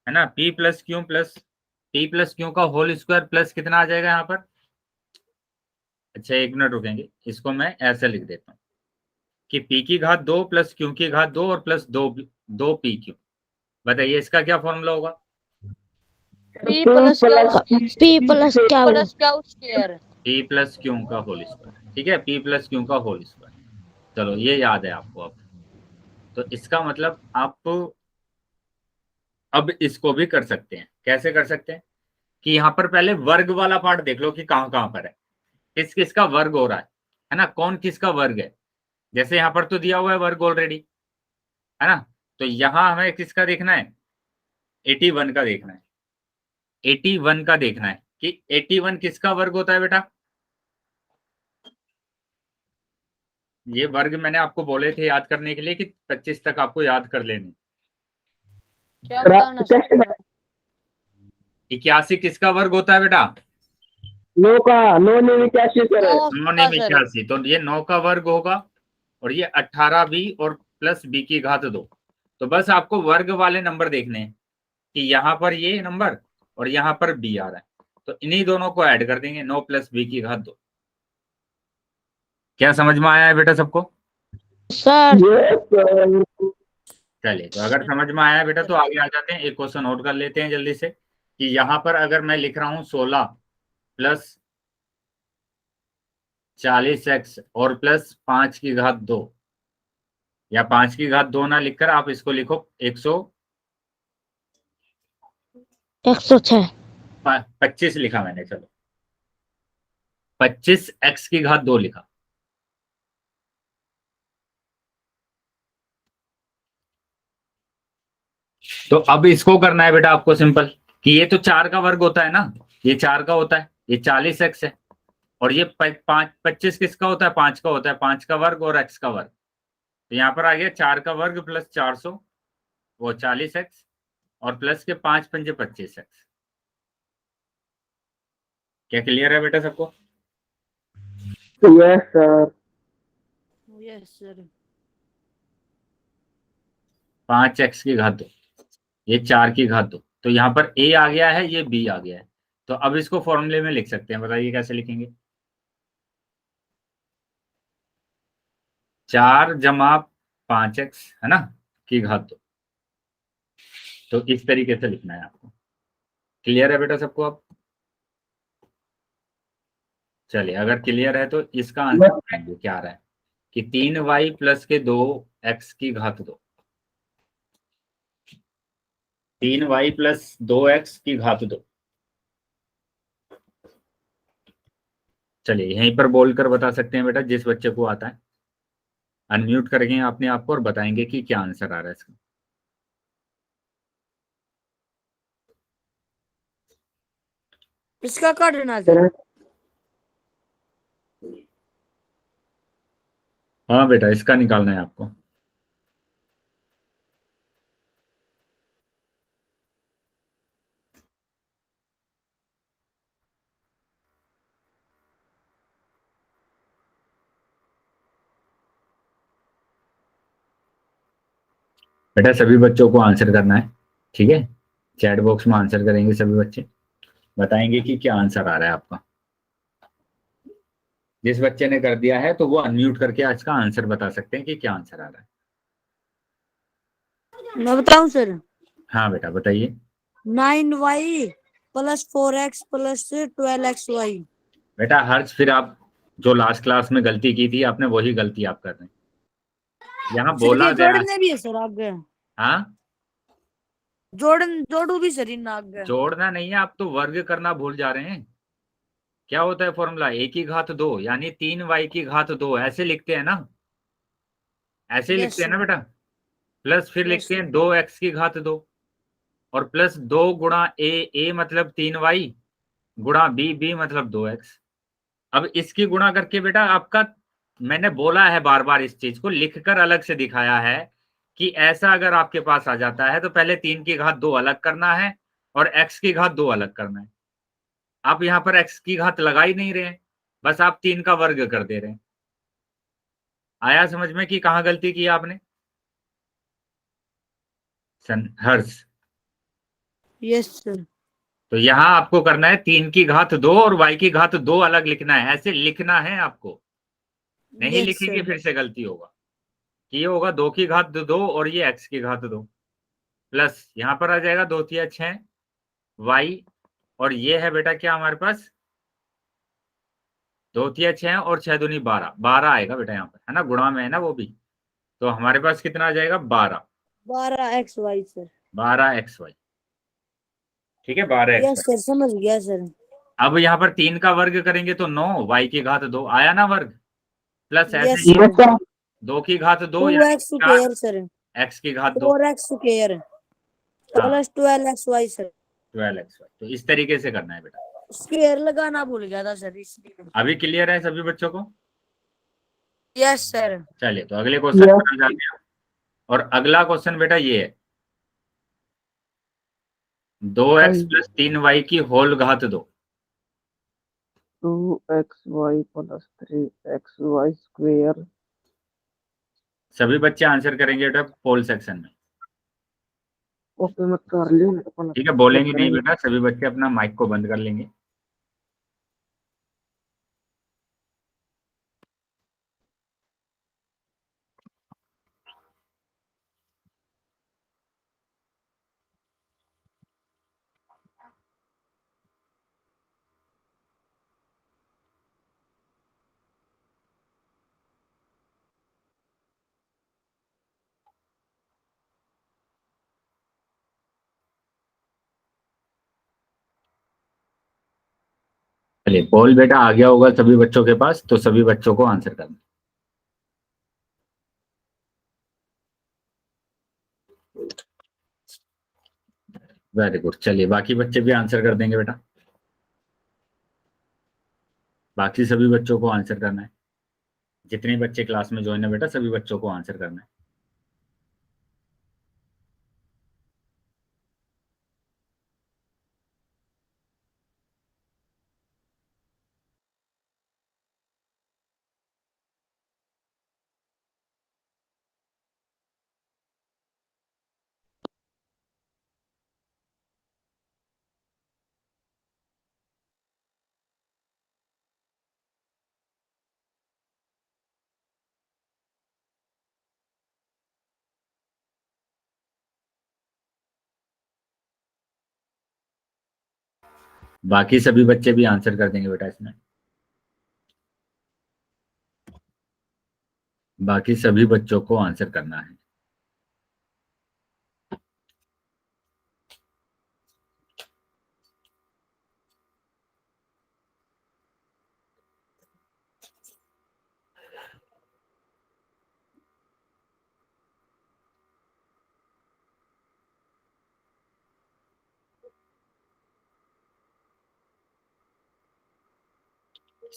है ना, p प्लस क्यू का होल स्क्वायर प्लस कितना आ जाएगा यहाँ पर। अच्छा एक मिनट रुकेंगे, इसको मैं ऐसे लिख देता हूँ कि p की घात 2 प्लस q की घात 2 और प्लस 2 p क्यू। बताइए इसका क्या फॉर्मूला होगा। P प्लस P प्लस क्या क्या स्क्वायर। p प्लस क्यू का होल स्क्वायर, ठीक है, p प्लस क्यू का होल स्क्वायर। चलो ये याद है आपको अब। तो इसका मतलब आप अब इसको भी कर सकते हैं। कैसे कर सकते हैं कि यहाँ पर पहले वर्ग वाला पार्ट देख लो कि कहाँ कहाँ पर है, किस किस का वर्ग हो रहा है ना, कौन किसका वर्ग है। जैसे यहाँ पर तो दिया हुआ है वर्ग ऑलरेडी, है ना, तो यहाँ हमें किसका देखना है, 81 का देखना है। 81 का देखना है कि 81 किसका वर्ग होता है बेटा। ये वर्ग मैंने आपको बोले थे याद करने के लिए कि 25 तक आपको याद कर लेने। क्या बताना सर। 81 किसका वर्ग होता है बेटा। 9 का 9 ने 81 सर। 9 ने 81, तो ये 9 का वर्ग होगा और ये 18 बी और प्लस बी की घात 2। तो बस आपको वर्ग वाले नंबर देखने हैं कि यहाँ पर ये नंबर और यहाँ पर बी आ रहा है, तो इन्हीं दोनों को ऐड कर देंगे, 9 प्लस बी की घात 2। क्या समझ में आया है बेटा सबको। सर? चलिए तो अगर समझ में आया है बेटा तो आगे आ जाते हैं। एक क्वेश्चन नोट कर लेते हैं जल्दी से कि यहाँ पर अगर मैं लिख रहा हूँ 16 प्लस 40x और प्लस 5 की घात 2, या 5 की घात 2 ना लिखकर आप इसको लिखो 106 25 लिखा मैंने, चलो 25x की घात 2 लिखा। तो अब इसको करना है बेटा आपको सिंपल कि ये तो 4 का वर्ग होता है ना, ये 4 का होता है, ये 40x है, और ये 25 किसका होता है, 5 का होता है, 5 का वर्ग और x का वर्ग। तो यहाँ पर आ गया 4 का वर्ग प्लस 400 वो 40x और प्लस के 5 पंजे 25x। क्या क्लियर है बेटा सबको। Yes sir. Yes sir. 5x की घात 2, ये 4 की घात 2, तो यहाँ पर a आ गया है, ये b आ गया है। तो अब इसको फॉर्मूले में लिख सकते हैं, बताइए कैसे लिखेंगे। 4 जमा 5x, है ना, की घात 2। तो इस तरीके से लिखना है आपको। क्लियर है बेटा सबको अब। चलिए अगर क्लियर है तो इसका आंसर बताएंगे क्या आ रहा है कि 3y प्लस के 2x की घात 2, 3y प्लस 2x की घात 2। चलिए यहीं पर बोलकर बता सकते हैं बेटा जिस बच्चे को आता है। अनम्यूट करेंगे अपने आप को और बताएंगे कि क्या आंसर आ रहा है इसका। इसका काटना सर। हाँ बेटा इसका निकालना है आपको। बेटा सभी बच्चों को आंसर करना है, ठीक है। चैट बॉक्स में आंसर करेंगे सभी बच्चे, बताएंगे कि क्या आंसर आ रहा है आपका। जिस बच्चे ने कर दिया है तो वो अनम्यूट करके आज का आंसर बता सकते हैं कि क्या आंसर आ रहा है। मैं बताऊं सर। हाँ बेटा बताइए। 9y plus 4x plus 12xy। बेटा हर्ष फिर आप जो लास्ट क्लास में गलती की थी आपने वही गलती आप कर रहे हैं। यहाँ बोला गया। जोड़ने भी है सर आगे। हाँ जोड़ू भी सर इन आगे। जोड़ना नहीं है, आप तो वर्ग करना भूल जा रहे हैं। क्या होता है फॉर्मूला, a की घात 2 यानी 3y की घात 2, ऐसे लिखते हैं ना, ऐसे लिखते हैं ना बेटा। प्लस फिर लिखते हैं 2x की घात 2 और प्लस 2 गुणा a मतलब 3y गुणा b मतलब 2x। अब इसकी गुणा करके बेटा आपका, मैंने बोला है बार बार इस चीज को लिखकर अलग से दिखाया है कि ऐसा अगर आपके पास आ जाता है तो पहले 3 की घात 2 अलग करना है और x की घात 2 अलग करना है। आप यहाँ पर x की घात लगा ही नहीं रहे हैं, बस आप 3 का वर्ग कर दे रहे हैं। आया समझ में कि कहाँ गलती की आपने? हर्ष, यस सर। तो यहाँ आपको करना है 3 की घात 2 और y की घात 2 अलग लिखना है, ऐसे लिखना है आपको। नहीं यस लिखेंगे सर। फिर से गलती होगा। कि ये होगा 2 की घात 2 और ये x की घात 2 प्लस यहाँ पर आ जाएगा 2 तिया 6 y, और ये है बेटा क्या हमारे पास 2 तिया 6 और 6 दूनी 12, 12 आएगा बेटा यहाँ पर, है ना, गुणा में है ना वो भी। तो हमारे पास कितना आ जाएगा 12, 12xy सर। 12xy। ठीक है, 12xy। यस सर, समझ गया सर। अब यहाँ पर 3 का वर्ग करेंगे तो 9, y की घात 2 आया ना वर्ग, प्लस ऐसे yes he sir. Yes sir. 2 की घात 2 टू यानी एक्स 4, स्क्वायर सर। x की घात 2, 4x स्क्वायर हाँ प्लस 12xy सर। 12xy। तो इस तरीके से करना है बेटा। स्क्वायर लगाना भूल गया था सर इसलिए। अभी क्लियर है सभी बच्चों को? Yes sir. चलिए तो अगले क्वेश्चन यस। पर आ जाते हैं। और अगला क्वेश्चन बेटा ये है 2x प्लस 3y की होल घात 2। 2xy plus 3xy square. सभी बच्चे आंसर करेंगे बेटा पोल सेक्शन में। ओके, मैं कर लिया अपना ठीक है, बोलेंगे चेक नहीं करेंगे। बेटा, सभी बच्चे अपना माइक को बंद कर लेंगे। चलिए पोल बेटा आ गया होगा सभी बच्चों के पास, तो सभी बच्चों को आंसर करना। वेरी गुड, चलिए बाकी बच्चे भी आंसर कर देंगे बेटा। बाकी सभी बच्चों को आंसर करना है। जितने बच्चे क्लास में ज्वाइन है बेटा सभी बच्चों को आंसर करना है। बाकी सभी बच्चे भी आंसर कर देंगे बेटा इसमें। बाकी सभी बच्चों को आंसर करना है।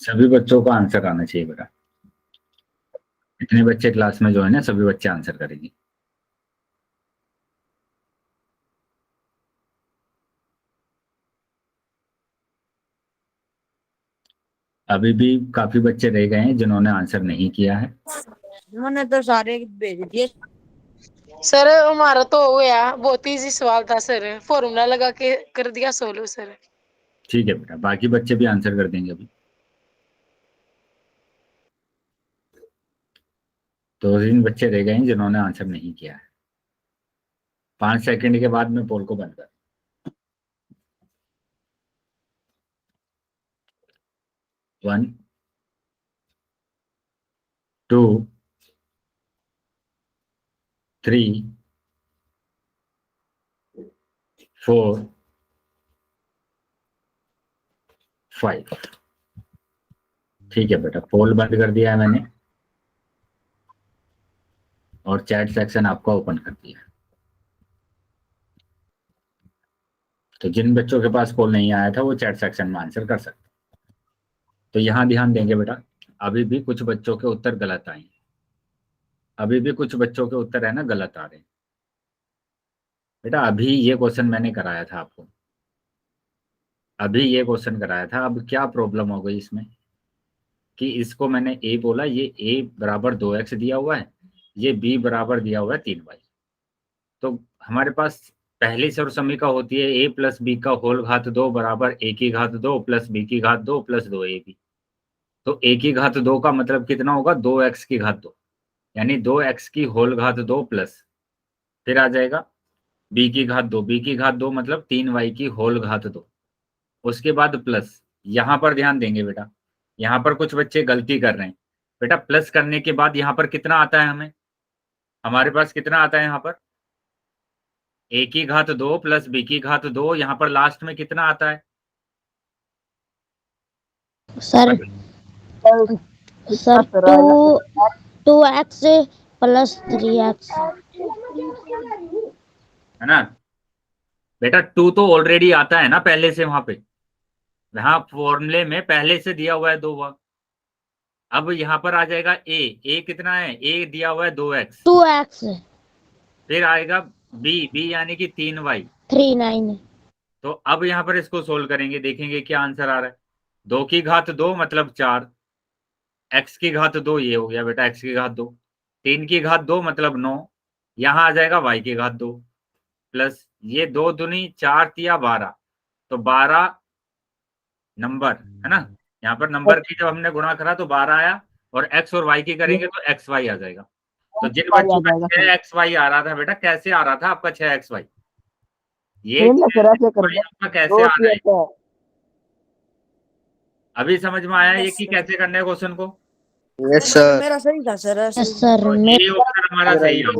सभी बच्चों को आंसर आना चाहिए बेटा। इतने बच्चे क्लास में ज्वाइन है सभी बच्चे आंसर करेंगे। अभी भी काफी बच्चे रह गए हैं जिन्होंने आंसर नहीं किया है। मैंने तो सारे भेज दिए। सर हमारा तो हो गया, बहुत इजी सवाल था सर, फॉर्मूला लगा के कर दिया सोल्व सर। ठीक है बेटा, बाकी बच्चे भी आंसर कर देंगे अभी। 2-3 बच्चे रह गए हैं जिन्होंने आंसर नहीं किया है। 5 सेकंड के बाद मैं पोल को बंद कर। 1 2 3 4 5। ठीक है बेटा, पोल बंद कर दिया है मैंने और चैट सेक्शन आपका ओपन कर दिया। तो जिन बच्चों के पास पोल नहीं आया था वो चैट सेक्शन में आंसर कर सकते। तो यहाँ ध्यान देंगे बेटा, अभी भी कुछ बच्चों के उत्तर गलत आए हैं। अभी भी कुछ बच्चों के उत्तर है ना गलत आ रहे हैं। बेटा अभी ये क्वेश्चन मैंने कराया था आपको, अभी ये क्वेश्चन कराया था। अब क्या प्रॉब्लम हो गई इसमें? कि इसको मैंने a बोला, ये a बराबर 2x दिया हुआ है, ये b बराबर दिया हुआ है 3y। तो हमारे पास पहली सर्वसमीका होती है a प्लस बी का होल घात 2 बराबर a की घात 2 प्लस b की घात 2 प्लस 2ab। तो a की घात 2 का मतलब कितना होगा, 2x की घात 2, यानी 2x की होल घात 2 प्लस फिर आ जाएगा b की घात 2, b की घात 2 मतलब 3y की होल घात 2, उसके बाद प्लस। यहाँ पर ध्यान देंगे बेटा, यहाँ पर कुछ बच्चे गलती कर रहे हैं। बेटा प्लस करने के बाद यहाँ पर कितना आता है, हमारे पास कितना आता है यहाँ पर, a की घात 2 प्लस b की घात 2, यहाँ पर लास्ट में कितना आता है sir sir 2x plus 3x, है ना बेटा। 2 तो ऑलरेडी आता है ना पहले से, वहां पे यहाँ फॉर्मूले में पहले से दिया हुआ है 2 वह। अब यहाँ पर आ जाएगा a कितना है, a दिया हुआ है 2x फिर आएगा b यानी कि 3y। 3 तो अब यहाँ पर इसको सोल्व करेंगे, देखेंगे क्या आंसर आ रहा है। 2 की घात 2 मतलब 4, x की घात 2 ये हो गया बेटा, x की घात 2, 3 की घात 2 मतलब 9, यहाँ आ जाएगा y की घात 2 प्लस ये 2 दूनी 4 तिया 12, तो 12 नंबर है ना। यहाँ पर नंबर की जब हमने गुणा करा तो 12 आया, और x और y की करेंगे तो xy आ जाएगा। तो जिन बच्चों का 6xy आ रहा था बेटा, कैसे आ रहा था आपका 6xy, ये आपका कैसे आ रहा है, अभी समझ में आया ये कि कैसे करना है क्वेश्चन को। यस सर, मेरा सही था सर। सर तो ये ऑप्शन हमारा सही है,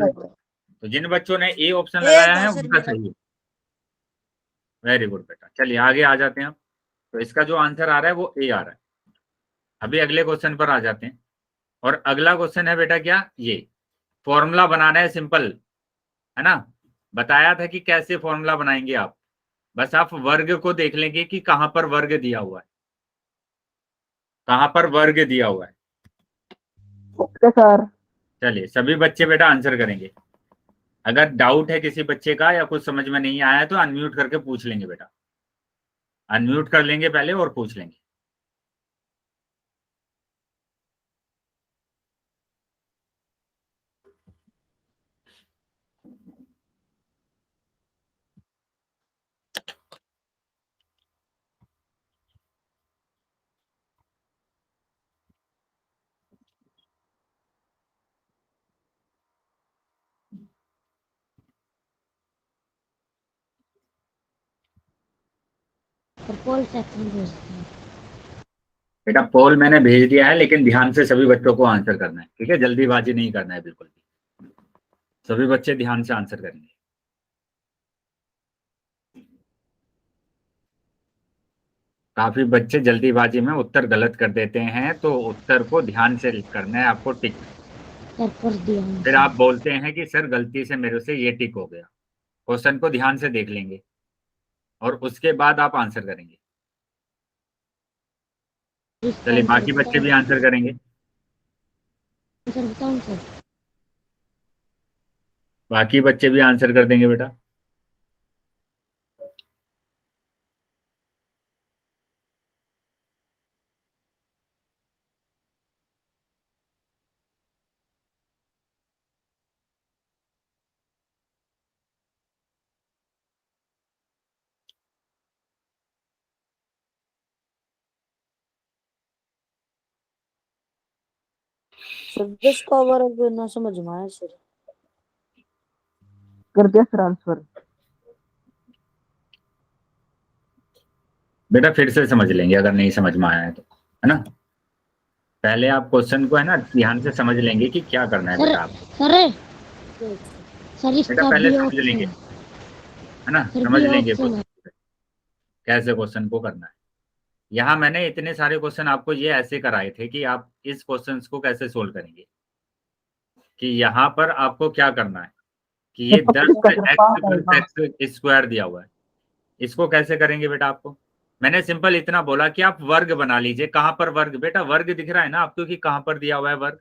तो जिन बच्चों ने ए ऑप्शन लगाया है उनका सही है। वेरी गुड बेटा, चलिए आगे आ जाते हैं। तो इसका जो आंसर आ रहा है वो ए आ रहा है। अभी अगले क्वेश्चन पर आ जाते हैं, और अगला क्वेश्चन है बेटा क्या, ये फॉर्मूला बनाना है, सिंपल है ना। बताया था कि कैसे फॉर्मूला बनाएंगे आप, बस आप वर्ग को देख लेंगे कि कहां पर वर्ग दिया हुआ है, कहां पर वर्ग दिया हुआ है। Okay sir. चलिए सभी बच्चे बेटा आंसर करेंगे। अगर डाउट है किसी बच्चे का या कुछ समझ में नहीं आया तो अनम्यूट करके पूछ लेंगे बेटा, अनम्यूट कर लेंगे पहले और पूछ लेंगे। पोल सेक्शन भेज दिया। बेटा पोल मैंने भेज दिया है, लेकिन ध्यान से सभी बच्चों को आंसर करना है, ठीक है, जल्दीबाजी नहीं करना है बिल्कुल भी, सभी बच्चे ध्यान से आंसर करेंगे। काफी बच्चे जल्दीबाजी में उत्तर गलत कर देते हैं, तो उत्तर को ध्यान से करना है आपको टिक। फिर आप बोलते हैं कि सर गलती से मेरे से ये टिक हो गया। क्वेश्चन को ध्यान से देख लेंगे और उसके बाद आप आंसर करेंगे। चलिए बाकी बच्चे भी आंसर करेंगे। बाकी बच्चे भी आंसर कर देंगे बेटा। सर 10 का वर्ग ना समझ में आया सर। कर दिया ट्रांसफर। बेटा फिर से समझ लेंगे अगर नहीं समझ में आया है तो, है ना। पहले आप क्वेश्चन को है ना ध्यान से समझ लेंगे कि क्या करना है बेटा आपको। बेटा पहले समझ लेंगे, है ना, समझ लेंगे कैसे क्वेश्चन को करना है। यहाँ मैंने इतने सारे क्वेश्चन आपको ये ऐसे कराए थे कि आप इस क्वेश्चन को कैसे सोल्व करेंगे, कि यहाँ पर आपको क्या करना है कि ये 10x स्क्वायर दिया हुआ है, इसको कैसे करेंगे बेटा आपको। मैंने सिंपल इतना बोला कि आप वर्ग बना लीजिए। कहां पर वर्ग, बेटा वर्ग दिख रहा है ना आपको कि कहां पर दिया हुआ है वर्ग,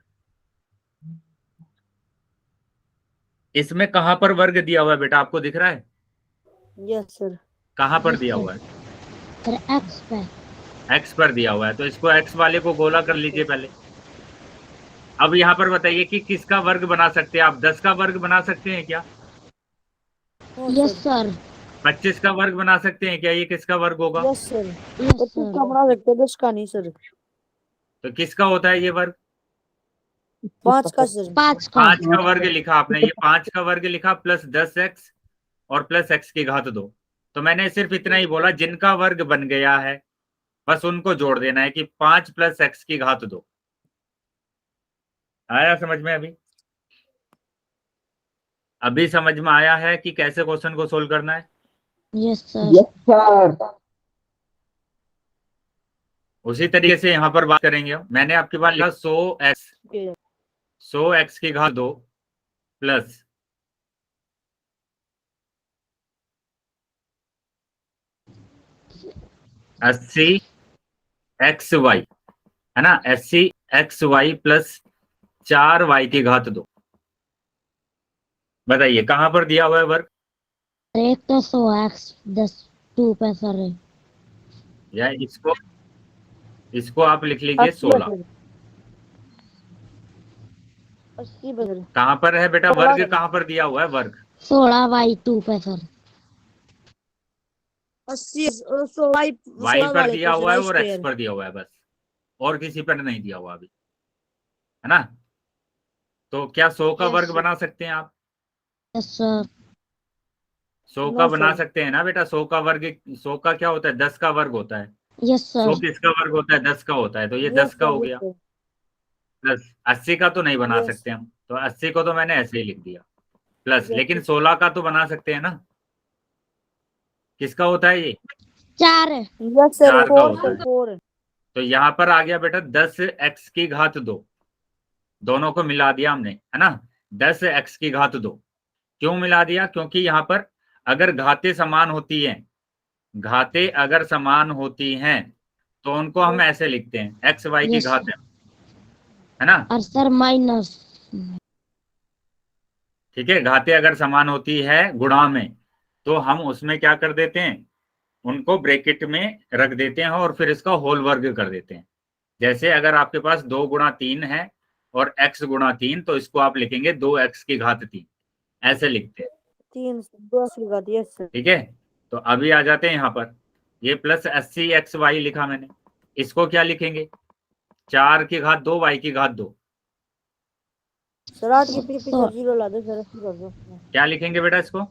इसमें कहां पर वर्ग दिया हुआ है बेटा आपको दिख रहा है। Yes sir. कहां पर दिया हुआ है, एक्स पे। एक्स पर दिया हुआ है, तो इसको एक्स वाले को गोला कर लीजिए पहले। अब यहाँ पर बताइए कि किसका वर्ग बना सकते हैं आप? 10 का वर्ग बना सकते हैं क्या? No yes sir. सर। 25 का वर्ग बना सकते हैं क्या? ये किसका वर्ग होगा? Yes sir. Yes 25 sir. का बना सकते हैं, 10 का नहीं सर। तो किसका होता है ये वर्ग? 5 का सर। 5 का। 5 का वर्ग लिखा आपने, ये 5 का वर्ग लिखा प्लस 10x और प्लस x की घात 2। तो मैंने सिर्फ इतना ही बोला, जिनका वर्ग बन गया है बस उनको जोड़ देना है कि 5 प्लस x की घात 2। आया समझ में? अभी समझ में आया है कि कैसे क्वेश्चन को सोल्व करना है? Yes sir. Yes sir. उसी तरीके से यहाँ पर बात करेंगे हम। मैंने आपके पास लिखा 100x की घात 2 प्लस 80xy, है ना? 80xy प्लस 4y की घात 2। बताइए कहां पर दिया हुआ है वर्ग? एक तो 100x 2 पे सर है। या इसको आप लिख लीजिए 16। 80 सर। कहां पर है बेटा 16 वर्ग? सर। कहां पर दिया हुआ है वर्ग? 16y 2 पे सर। 80 16 y पर वाले दिया पे हुआ है सर, और x स्क्वायर। पर दिया हुआ है बस, और किसी पर नहीं दिया हुआ अभी, है ना? तो क्या 100 का Yes, वर्ग sir. बना सकते हैं आप? Yes sir. 100 का नो बना सर। सकते हैं ना बेटा? 100 का वर्ग, 100 का क्या होता है? 10 का वर्ग होता है। Yes 100 sir. किसका वर्ग होता है? 10 का होता है, तो ये 10 यस का सर। हो यस गया। सर। प्लस 80 का तो नहीं बना यस। सकते हम, तो 80 को तो मैंने ऐसे ही लिख दिया प्लस, यस लेकिन 16 का तो बना सकते हैं ना? किसका होता है ये? 4 है। Yes sir. 4 का 4 होता सर। है। 4। तो यहाँ पर आ गया बेटा 10x की घात 2, दोनों को मिला दिया हमने, है ना? 10x की घात 2 क्यों मिला दिया? क्योंकि यहाँ पर अगर घातें समान होती हैं, घातें अगर समान होती हैं तो उनको हम ऐसे लिखते हैं, एक्स वाई की यस घात है ना? और सर माइनस। ठीक है, घातें अगर समान होती है गुणा में, तो हम उसमें क्या कर देते हैं, उनको ब्रैकेट में रख देते हैं और फिर इसका होल वर्ग कर देते हैं। जैसे अगर आपके पास 2 गुणा 3 है और x गुणा 3, तो इसको आप लिखेंगे 2x की घात 3, ऐसे लिखते हैं। 3 2 लगा दिया सर। ठीक है, तो अभी आ जाते हैं यहाँ पर, ये प्लस 80xy लिखा मैंने, इसको क्या लिखेंगे? 4 की घात 2 y की घात 2। सर 8 के पीछे सो 0 ला दो सर, 80 कर दो। क्या लिखेंगे बेटा इसको?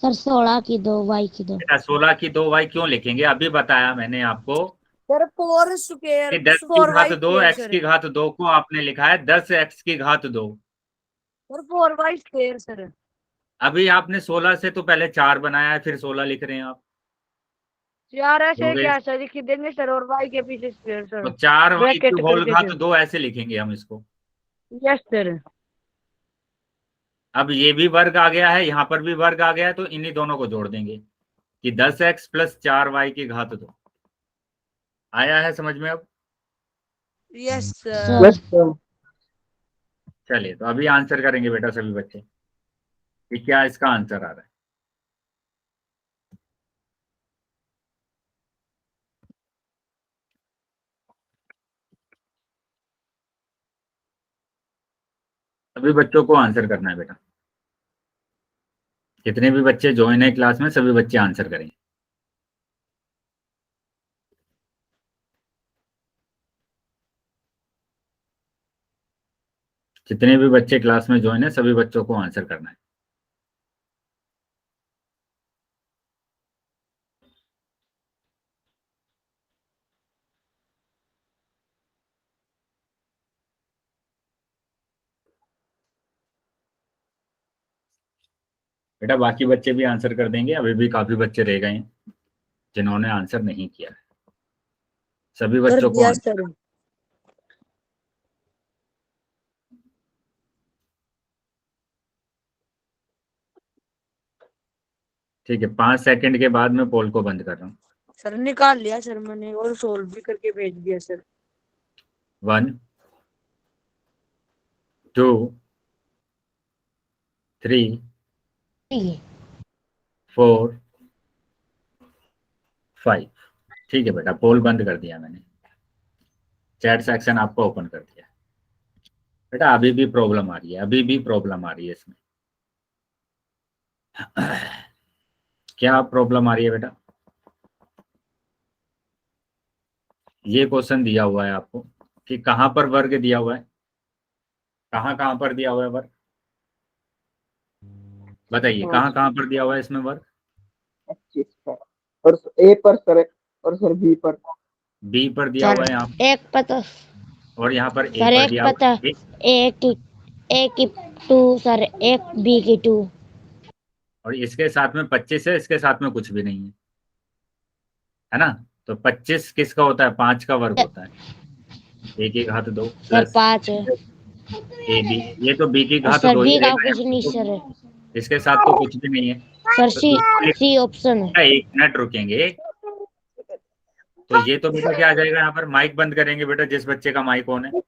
सर 16 की 2 y की 2। बेटा 16 की 2y क्यों लिखेंगे? अभी बताया मैंने आपको सर 4 स्क्वायर कि 10 की 4 घात वाई 2 स्क्वायर x सर। की घात 2 को आपने लिखा है 10x की घात 2। और 4 वाई स्क्वायर सर। अभी आपने 16 से तो पहले 4 बनाया है, फिर 16 लिख रहे हैं आप। यार हो ऐसे गए। क्या सर, लिख देंगे सर, और वाई के पीछे स्क्वायर सर, तो 4y की ब्रैकेट होल करके घात फिर। 2 ऐसे लिखेंगे हम इसको। Yes sir. अब ये भी वर्ग आ गया है, यहाँ पर भी वर्ग आ गया है, तो इन्हीं दोनों को जोड़ देंगे कि 10x प्लस 4y की घात 2। आया है समझ में अब? Yes sir yes sir. चलिए, तो अभी आंसर करेंगे बेटा सभी बच्चे कि क्या इसका आंसर आ रहा है। सभी बच्चों को आंसर करना है बेटा, जितने भी बच्चे ज्वाइन है क्लास में सभी बच्चे आंसर करेंगे। जितने भी बच्चे क्लास में ज्वाइन है सभी बच्चों को आंसर करना है। बेटा बाकी बच्चे भी आंसर कर देंगे, अभी भी काफी बच्चे रह गए हैं जिन्होंने आंसर नहीं किया है। सभी कर बच्चों को दिया आंसर। सर। ठीक है, 5 सेकंड के बाद मैं पोल को बंद कर रहा हूँ। सर निकाल लिया सर मैंने, और सोल्व भी करके भेज दिया सर। 1 2 3 4 5। ठीक है बेटा, पोल बंद कर दिया मैंने, चैट सेक्शन आपको ओपन कर दिया। बेटा अभी भी प्रॉब्लम आ रही है, अभी भी प्रॉब्लम आ रही है इसमें। क्या प्रॉब्लम आ रही है बेटा? ये क्वेश्चन दिया हुआ है आपको कि कहाँ पर वर्ग दिया हुआ है, कहाँ कहाँ पर दिया हुआ है वर्ग, बताइए कहाँ कहाँ पर दिया हुआ है इसमें वर्ग? 25 पर, और ए पर सर, और सर बी पर। बी पर दिया हुआ है यहाँ पर, एक पता और यहाँ पर ए सर, पर एक दिया हुआ पता है। एक की 2 सर, एक बी की 2। और इसके साथ में 25 है, इसके साथ में कुछ भी नहीं है ना? तो 25 किसका होता है? 5 का वर्ग होता है, ए की घात 2 सर प्लस 5 है, ए बी, ये तो बी की और घात सर 2 ही बी का रहेगा कुछ नहीं यहाँ, सर। इसके साथ तो कुछ भी नहीं है। सर तो सी इसको सी ऑप्शन है। लिखना, 1 मिनट रुकेंगे। तो ये तो बेटा क्या आ जाएगा यहाँ पर? माइक बंद करेंगे बेटा जिस बच्चे का माइक ऑन है।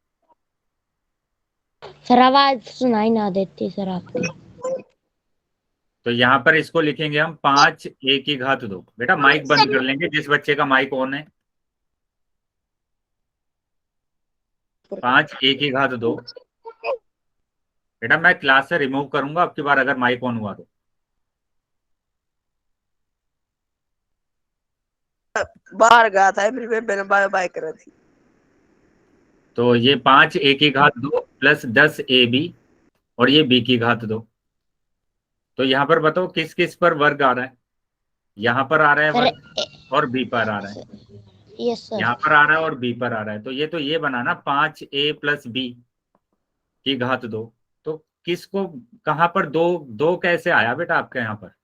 सर आवाज सुनाई ना देती सर आपकी। तो यहाँ पर इसको लिखेंगे हम 5 ए की घात 2। बेटा माइक बंद कर लेंगे जिस बच्चे का माइक ऑन है। 5 ए की घात 2। बेटा मैं क्लास से रिमूव करूंगा आपकी बार अगर माइक ऑन हुआ तो। बाहर गया था फिर मैंने बाय बाय करा थी। तो ये 5 ए की घात 2 प्लस 10 ए बी, और ये बी की घात 2। तो यहाँ पर बताओ किस किस पर वर्ग आ रहा है? यहाँ पर आ रहा है सर वर्ग, और बी पर आ रहा है। Yes sir. यहाँ पर आ रहा है और बी पर आ रहा है। तो ये बना ना 5 ए प्लस बी की घात 2। तो किसको, कहाँ पर दो दो कैसे आया बेटा आपके यहाँ पर?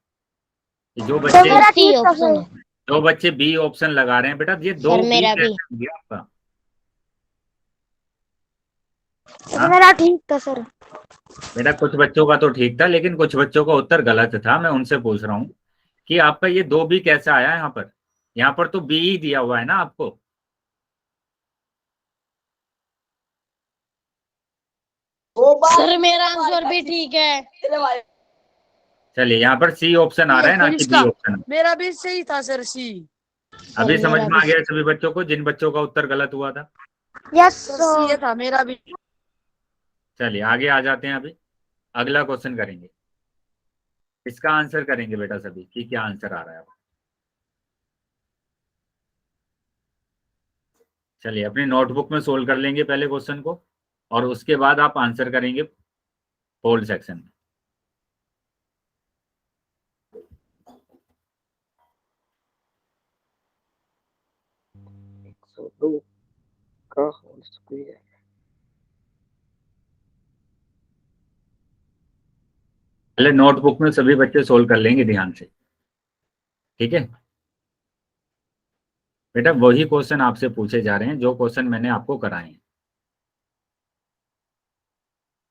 ये जो सर बच्चे मेरा सी ठीक था ऑप्शन सर। है। जो बच्चे बी ऑप्शन लगा रहे हैं बेटा, ये दो सर बी मेरा भी। कैसे हो गया आपका? सर हाँ? मेरा ठीक था सर। बेटा कुछ बच्चों का तो ठीक था, लेकिन कुछ बच्चों का उत्तर गलत था। मैं उनसे पूछ रहा हूँ कि आपका ये 2 बी कैसे आया यहाँ पर? यहाँ पर तो बी ही दिया हुआ है ना आपको। सर मेरा आंसर भी ठीक है। चलिए यहाँ पर सी ऑप्शन आ रहा है ना कि बी ऑप्शन। मेरा भी सही था सर, सी। अभी सर समझ मेरा में आ भी। गया सभी बच्चों को, जिन बच्चों का उत्तर गलत हुआ था? यस सर सी सर। था मेरा भी। चलिए आगे आ जाते हैं। अभी अगला क्वेश्चन करेंगे, इसका आंसर करेंगे बेटा सभी कि क्या आंसर आ रहा है। चलिए अपनी नोटबुक में सोल्व कर लेंगे पहले क्वेश्चन को, और उसके बाद आप आंसर करेंगे पोल सेक्शन में। So 2 का होल स्क्वायर। पहले नोटबुक में सभी बच्चे सोल्व कर लेंगे ध्यान से, ठीक है बेटा? वही क्वेश्चन आपसे पूछे जा रहे हैं जो क्वेश्चन मैंने आपको कराए हैं,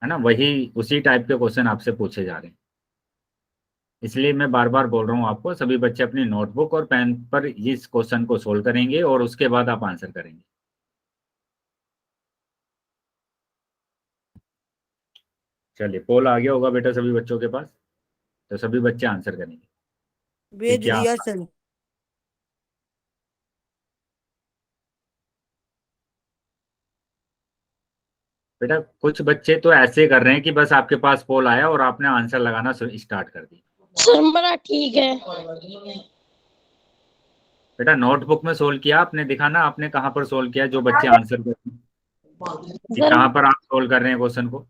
है ना? वही उसी टाइप के क्वेश्चन आपसे पूछे जा रहे हैं। इसलिए मैं बार बार बोल रहा हूँ आपको, सभी बच्चे अपनी नोटबुक और पेन पर इस क्वेश्चन को सोल्व करेंगे और उसके बाद आप आंसर करेंगे। चलिए पोल आ गया होगा बेटा सभी बच्चों के पास, तो सभी बच्चे आंसर करेंगे। भेज क्या दिया सर। बेटा कुछ बच्चे तो ऐसे कर रहे हैं कि बस आपके पास पोल आया और आपने आंसर लगाना स्टार्ट कर दिया। सर मेरा ठीक है। बेटा नोटबुक में सोल्व किया आपने, दिखाना आपने कहाँ पर सोल्व किया जो बच्चे आंसर कर रहे हैं, कि सर कहाँ पर आप सोल्व कर रहे हैं क्वेश्चन को।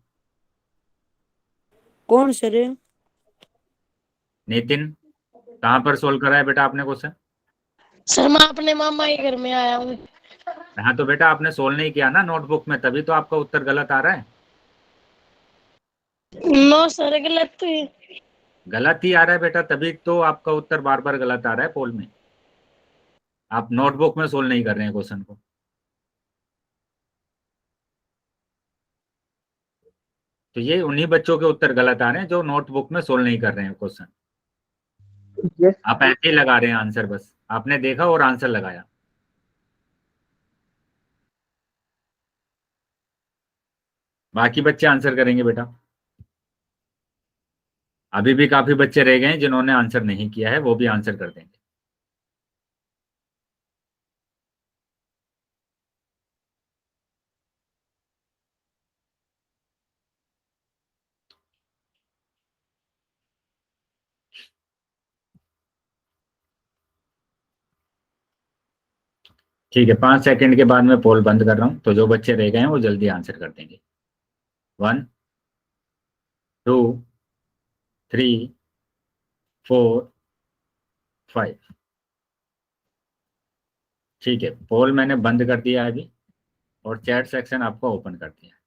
कौन सर? नितिन कहाँ पर सोल्व करा है बेटा आपने क्वेश्चन? सर मैं अपने मामा के घर में आया हूँ। हाँ तो बेटा आपने सोल्व नहीं किया ना नोटबुक में, तभी तो आपका उत्तर गलत आ रहा है। नो सर गलत तो है। गलत ही आ रहा है बेटा, तभी तो आपका उत्तर बार बार गलत आ रहा है पोल में। आप नोटबुक में सोल्व नहीं कर रहे हैं क्वेश्चन को। तो ये उन्हीं बच्चों के उत्तर गलत आ रहे हैं जो नोटबुक में सोल्व नहीं कर रहे हैं क्वेश्चन। यस आप ऐसे ही लगा रहे हैं आंसर, बस आपने देखा और आंसर लगाया। बाकी बच्चे आंसर करेंगे बेटा। अभी भी काफी बच्चे रह गए हैं जिन्होंने आंसर नहीं किया है, वो भी आंसर कर देंगे। ठीक है, 5 सेकंड के बाद मैं पोल बंद कर रहा हूँ, तो जो बच्चे रह गए हैं वो जल्दी आंसर कर देंगे। 1 2 3 4 5। ठीक है, पोल मैंने बंद कर दिया है अभी, और चैट सेक्शन आपको ओपन कर दिया।